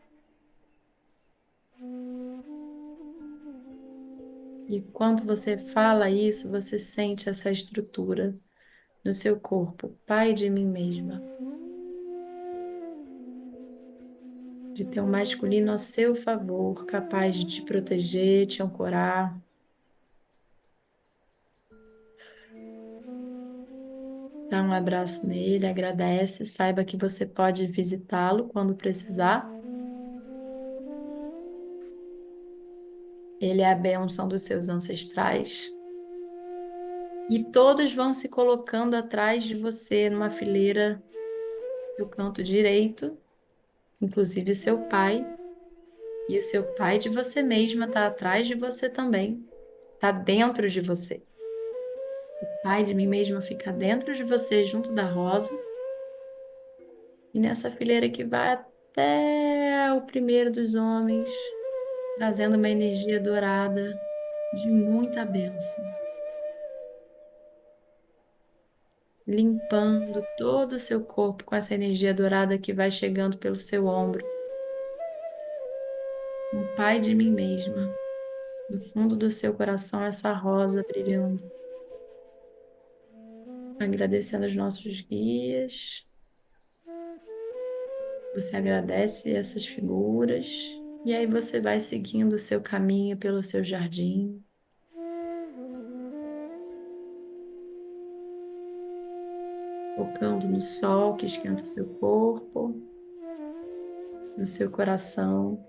E quando você fala isso, você sente essa estrutura no seu corpo, pai de mim mesma. De ter um masculino a seu favor, capaz de te proteger, te ancorar. Dá um abraço nele, agradece, saiba que você pode visitá-lo quando precisar. Ele é a bênção dos seus ancestrais. E todos vão se colocando atrás de você numa fileira do canto direito, inclusive o seu pai. E o seu pai de você mesma está atrás de você também, está dentro de você. O pai de mim mesma fica dentro de você, junto da rosa. E nessa fileira que vai até o primeiro dos homens, trazendo uma energia dourada de muita bênção, limpando todo o seu corpo com essa energia dourada que vai chegando pelo seu ombro. Um pai de mim mesma, no fundo do seu coração, essa rosa brilhando, agradecendo os nossos guias. Você agradece essas figuras e aí você vai seguindo o seu caminho pelo seu jardim. Focando no sol que esquenta o seu corpo, no seu coração,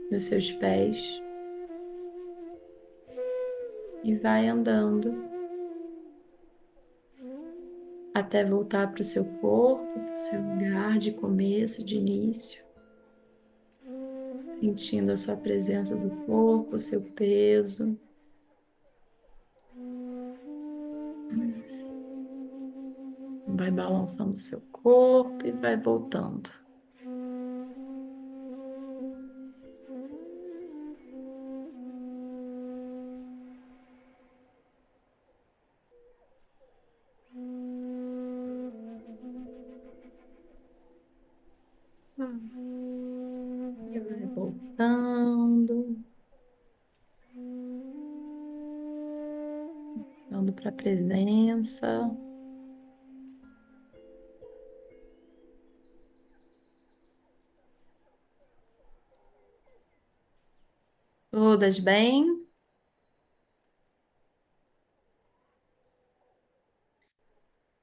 nos seus pés. E vai andando até voltar para o seu corpo, para o seu lugar de começo, de início. Sentindo a sua presença do corpo, o seu peso. Vai balançando o seu corpo e vai voltando. Dando para a presença. Todas bem?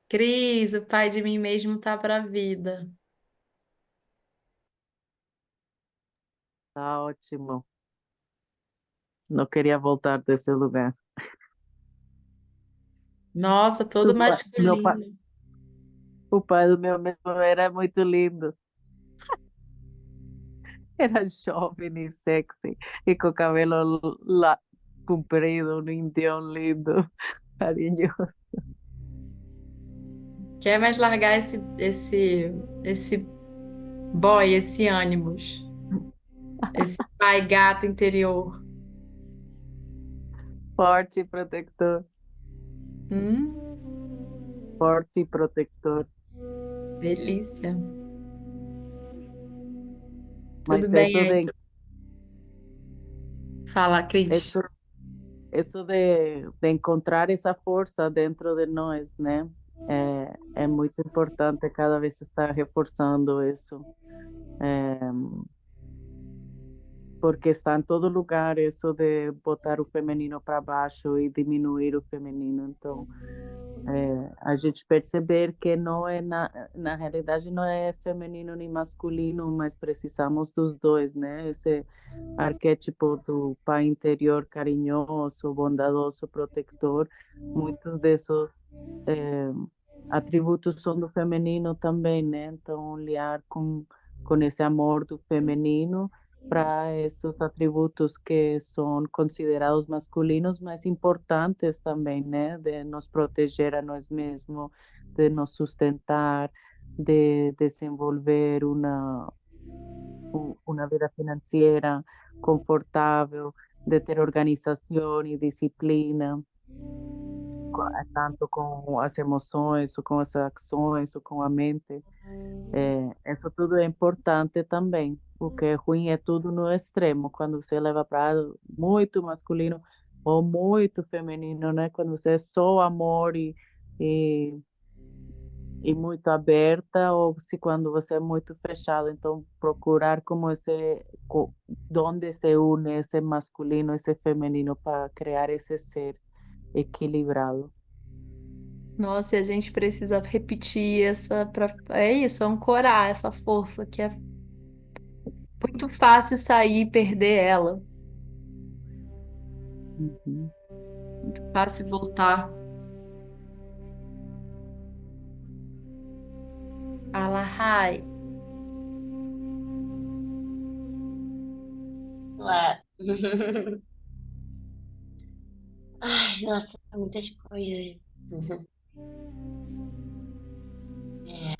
Cris, o pai de mim mesmo tá para a vida. Tá ótimo. Não queria voltar desse lugar. Nossa, todo Meu pai, masculino. o pai do meu mesmo era muito lindo. Era jovem e sexy e com cabelo comprido, um indião lindo, carinhoso. Quer mais largar esse boy, esse ânimos, esse pai gato interior? Forte e protector. Hum, Forte e protector. delícia. Tudo Mas bem aí? Fala, Cris. eso, eso de encontrar esa fuerza dentro de nós, né? É muito importante cada vez estar reforçando isso. É, porque está em todo lugar isso de botar o feminino para baixo e diminuir o feminino. Então, a gente perceber que não é na realidade não é feminino nem masculino, mas precisamos dos dois, né? Esse arquétipo do pai interior carinhoso, bondadoso, protetor, muitos desses atributos são do feminino também, né? Então, olhar com esse amor do feminino para esses atributos que são considerados masculinos, mas importantes também, né? De nos proteger a nós mesmos, de nos sustentar, de desenvolver uma vida financeira confortável, de ter organização e disciplina tanto com as emoções, ou com as ações, ou com a mente. Isso tudo é importante também. O que é ruim é tudo no extremo, quando você leva para muito masculino ou muito feminino, né? Quando você é só amor e, e muito aberta, ou se quando você é muito fechado. Então, procurar como onde se une esse masculino, esse feminino, para criar esse ser equilibrado. Nossa, e a gente precisa repetir é isso, ancorar essa força que é muito fácil sair e perder ela, Uhum. muito fácil voltar. Alahai. Lá. Ai, nossa, muitas coisas. É,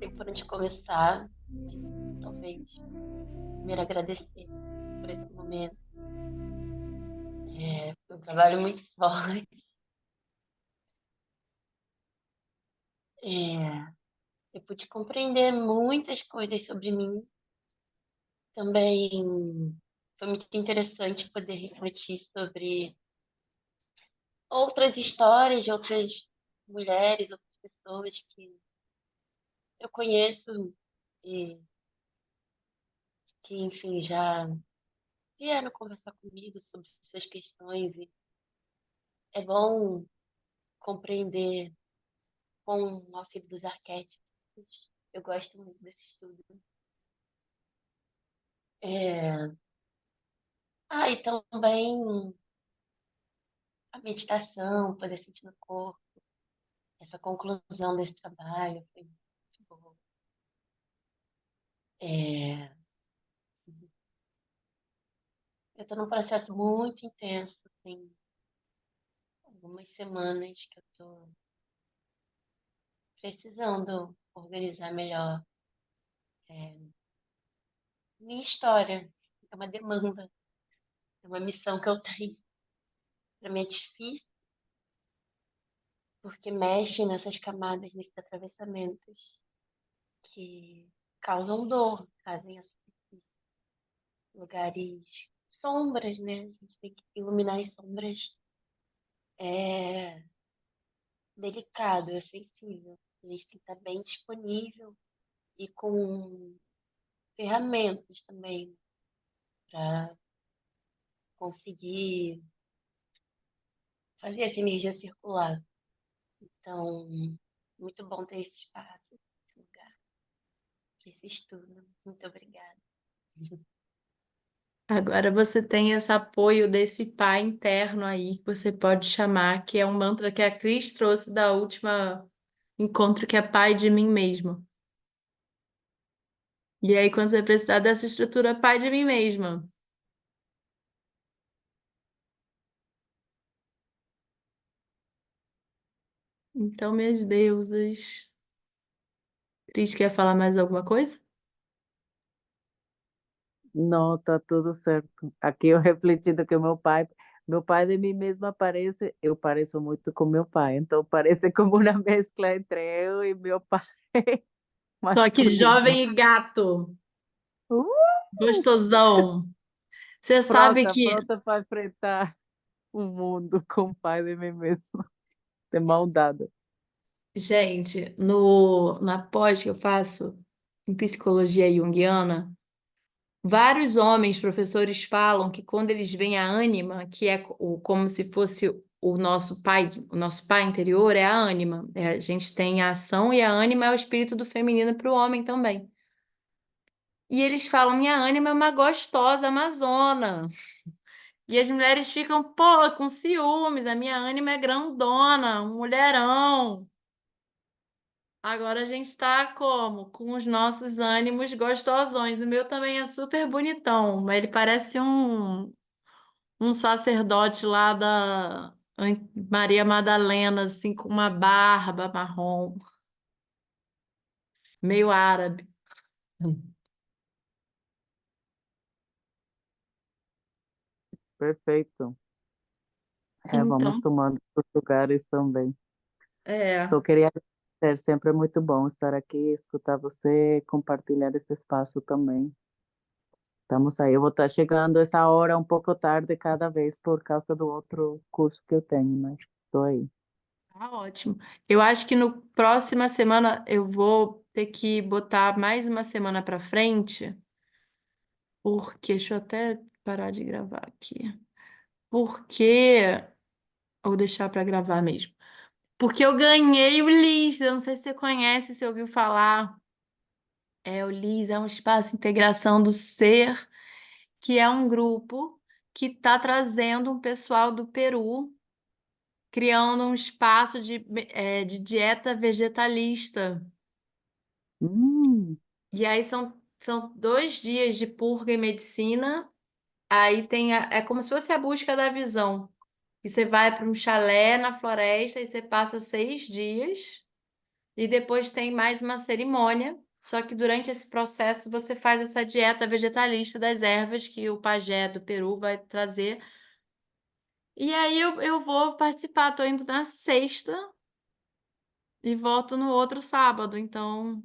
tem por onde começar, mas talvez primeiro agradecer por esse momento. Foi um trabalho muito forte. É, eu pude compreender muitas coisas sobre mim. Também foi muito interessante poder refletir sobre outras histórias de outras mulheres, outras pessoas que eu conheço e que, enfim, já vieram conversar comigo sobre suas questões. E é bom compreender com o auxílio dos arquétipos. Eu gosto muito desse estudo. É... e também a meditação, poder sentir no corpo, essa conclusão desse trabalho foi muito boa. É... Eu estou num processo muito intenso, tem algumas semanas que eu estou precisando organizar melhor minha história. É uma demanda, é uma missão que eu tenho. Para mim é difícil, porque mexe nessas camadas, nesses atravessamentos que causam dor, fazem a superfície, lugares, sombras, né? A gente tem que iluminar as sombras. É delicado, é sensível. A gente tem que estar bem disponível e com ferramentas também para conseguir fazer essa energia circular. Então, muito bom ter esse espaço, esse lugar, esse estudo. Muito obrigada. Agora você tem esse apoio desse pai interno aí, que você pode chamar, que é um mantra que a Cris trouxe da última encontro, que é pai de mim mesma. E aí, quando você precisar dessa estrutura, pai de mim mesma. Então, minhas deusas. Cris, quer falar mais alguma coisa? Não, tá tudo certo. Aqui eu refletindo que o meu pai de mim mesma parece, eu pareço muito com meu pai, então parece como uma mescla entre eu e meu pai Só que masculino. jovem e gato. Uh, Gostosão. Você sabe pronta, que, pronta para enfrentar o mundo com o pai de mim mesma, de mão dada. gente, no, na pós que eu faço em psicologia junguiana, vários homens, professores, falam que quando eles veem a ânima, que é como se fosse o nosso pai interior é a ânima. É, a gente tem a ação e a ânima é o espírito do feminino para o homem também. E eles falam, minha ânima é uma gostosa amazona. E as mulheres ficam, pô, com ciúmes, a minha ânima é grandona, um mulherão. Agora a gente tá como? Com os nossos ânimos gostosões. O meu também é super bonitão, mas ele parece um sacerdote lá da Maria Madalena, assim, com uma barba marrom, meio árabe. Perfeito. É, vamos Então, tomando os lugares também. é. Só queria agradecer, sempre é muito bom estar aqui, escutar você, compartilhar esse espaço também. Estamos aí. Eu vou estar chegando essa hora um pouco tarde cada vez por causa do outro curso que eu tenho, mas estou aí. Tá ótimo. Eu acho que no próxima semana eu vou ter que botar mais uma semana para frente, porque deixa eu até parar de gravar aqui. Porque vou deixar para gravar mesmo. Porque eu ganhei o LIS, eu não sei se você conhece, se ouviu falar. É, o LIS é um espaço de integração do ser, que é um grupo que está trazendo um pessoal do Peru, criando um espaço de dieta vegetalista. Hum, E aí são 2 dias de purga e medicina. Aí tem é como se fosse a busca da visão. E você vai para um chalé na floresta e você passa 6 dias. E depois tem mais uma cerimônia. Só que durante esse processo você faz essa dieta vegetalista das ervas que o pajé do Peru vai trazer. E aí eu vou participar. Tô indo na sexta e volto no outro sábado. Então.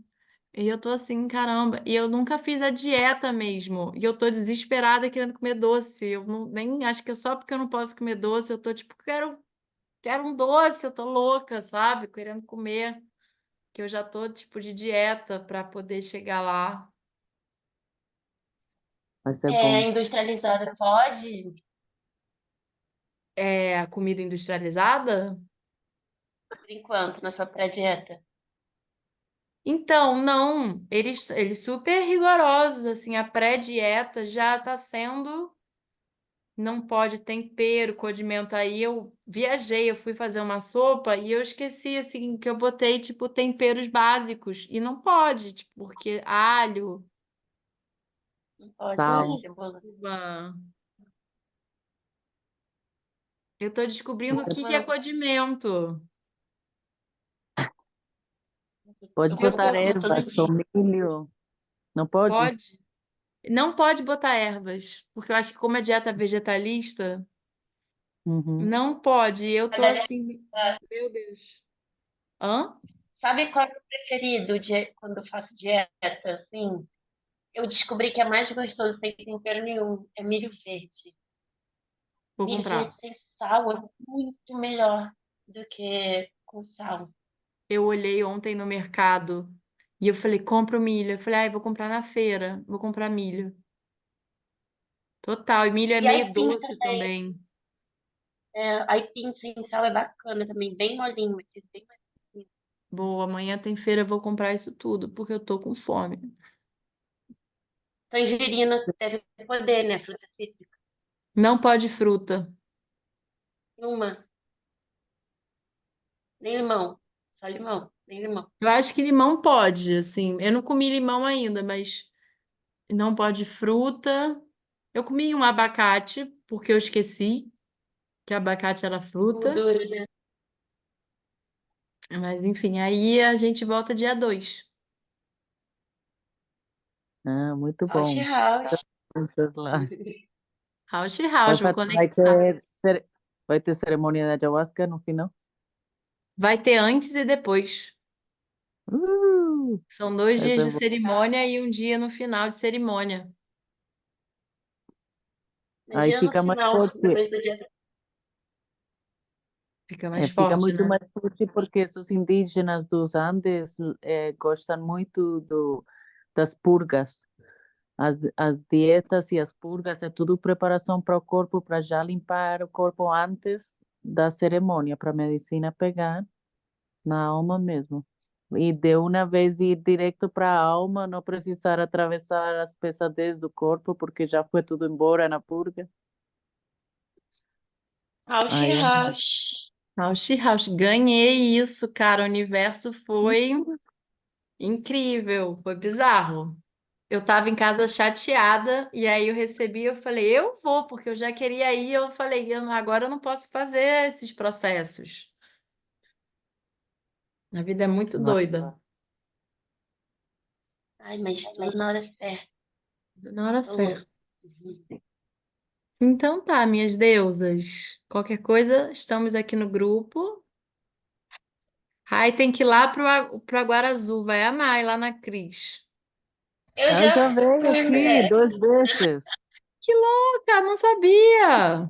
E eu tô assim, caramba, e eu nunca fiz a dieta mesmo. E eu tô desesperada querendo comer doce. Eu não, nem acho que é só porque eu não posso comer doce, eu tô tipo, quero um doce, eu tô louca, sabe? Querendo comer, que eu já tô tipo de dieta para poder chegar lá. vai ser É, bom. industrializada pode, É a comida industrializada? por enquanto, na sua pré-dieta. Então, não, eles super rigorosos, assim, a pré-dieta já tá sendo. Não pode tempero, condimento. Aí eu viajei, eu fui fazer uma sopa e eu esqueci, assim, que eu botei, tipo, temperos básicos. E não pode, tipo, porque alho, Não pode, né? Sal, Cebola. uva. Eu tô descobrindo o você que que é Cebola. condimento. pode Eu vou botar comer todo ervas, dia. tomilho, não pode? Pode? Não pode botar ervas, porque eu acho que como é dieta vegetalista, Uhum. não pode. Eu Mas tô deve assim, meu Deus. Hã? Sabe qual é o meu preferido quando eu faço dieta, assim? Eu descobri que é mais gostoso sem tempero nenhum. É milho verde. Vou Milho verde comprar. sem sal é muito melhor do que com sal. Eu olhei ontem no mercado e eu falei, compra o milho. Eu falei, vou comprar na feira, vou comprar milho. Total, e milho é E meio aipim doce também. também. Aipim sem sal é bacana também, bem molinho aqui, bem molinho. Boa, amanhã tem feira, eu vou comprar isso tudo, porque eu tô com fome. Tangerina deve poder, né? Fruta cítrica. Não pode fruta. Uma, nem limão. Só limão, nem limão. Eu acho que limão pode, assim. Eu não comi limão ainda, mas não pode fruta. Eu comi um abacate, porque eu esqueci que abacate era fruta. Gordura, né? Mas enfim, aí a gente volta dia 2. Ah, muito House bom. House. Essas lá. House Vai, House, vou vai conectar. ter, vai ter cerimônia da ayahuasca no final? Vai ter antes e depois. Uh, São 2 dias essa é de boa. cerimônia e um dia no final de cerimônia. Aí Imagina no fica mais final, forte. depois do dia. Fica mais Fica forte, muito né? mais forte porque os indígenas dos Andes gostam muito das purgas. As dietas e as purgas é tudo preparação para o corpo, para já limpar o corpo antes da cerimônia, para a medicina pegar na alma mesmo. E de uma vez ir direto para a alma, não precisar atravessar as pesadez do corpo, porque já foi tudo embora na purga. House Aí, House. House House, ganhei isso, cara. O universo foi incrível, foi bizarro. Eu tava em casa chateada e aí eu recebi, eu falei, eu vou, porque eu já queria ir. Eu falei, agora eu não posso fazer esses processos. A vida é muito doida. Ai, mas tudo na hora certa. Na hora Falou. certa. Então tá, minhas deusas. Qualquer coisa, estamos aqui no grupo. Ai, tem que ir lá pro Aguara Azul, vai amar ir lá na Cris. Eu eu já já veio fui, aqui mulher. 2 vezes. Que louca, não sabia.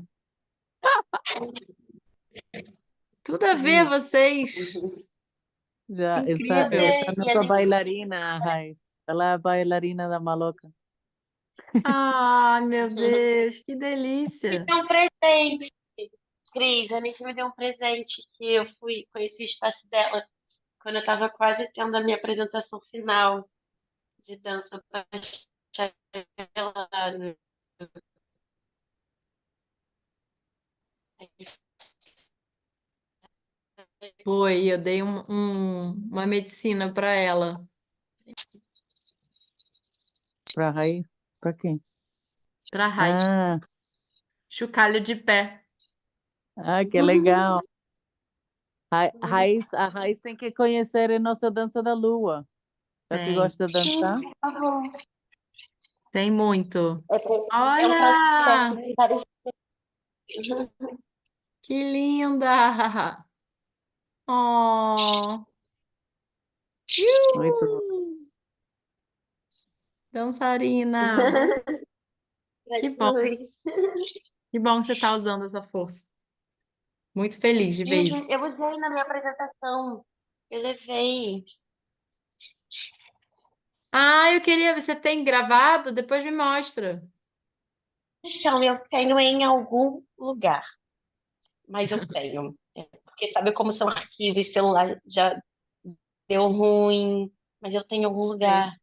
Tudo a ver vocês. Já, Incrível. essa é a E a nossa gente. bailarina, a Raiz. Ela é a bailarina da maloca. Ai, meu Deus, que Me delícia. deu um presente, Cris. A Anitta me deu um presente que eu fui conheci o espaço dela quando eu estava quase tendo a minha apresentação final de dança bacharelado. Foi, eu dei uma medicina para ela, Pra Raiz? Pra quem? para Raíssa. Ah, Chocalho de pé. que legal. A Raiz tem que conhecer a nossa dança da lua. Já que Tem, gosta de dançar? Tá bom. tem muito. É um processo Olha, de vários. que linda. Oh, Muito bom. iu, dançarina. Que bom, Jesus. que bom que você está usando essa força. Muito feliz de ver isso. Eu usei na minha apresentação. Eu levei. Ah, eu queria ver, você tem gravado? Depois me mostra. Então, eu tenho em algum lugar, mas eu tenho. Porque sabe como são arquivos, celular já deu ruim, mas eu tenho em algum Sei. lugar.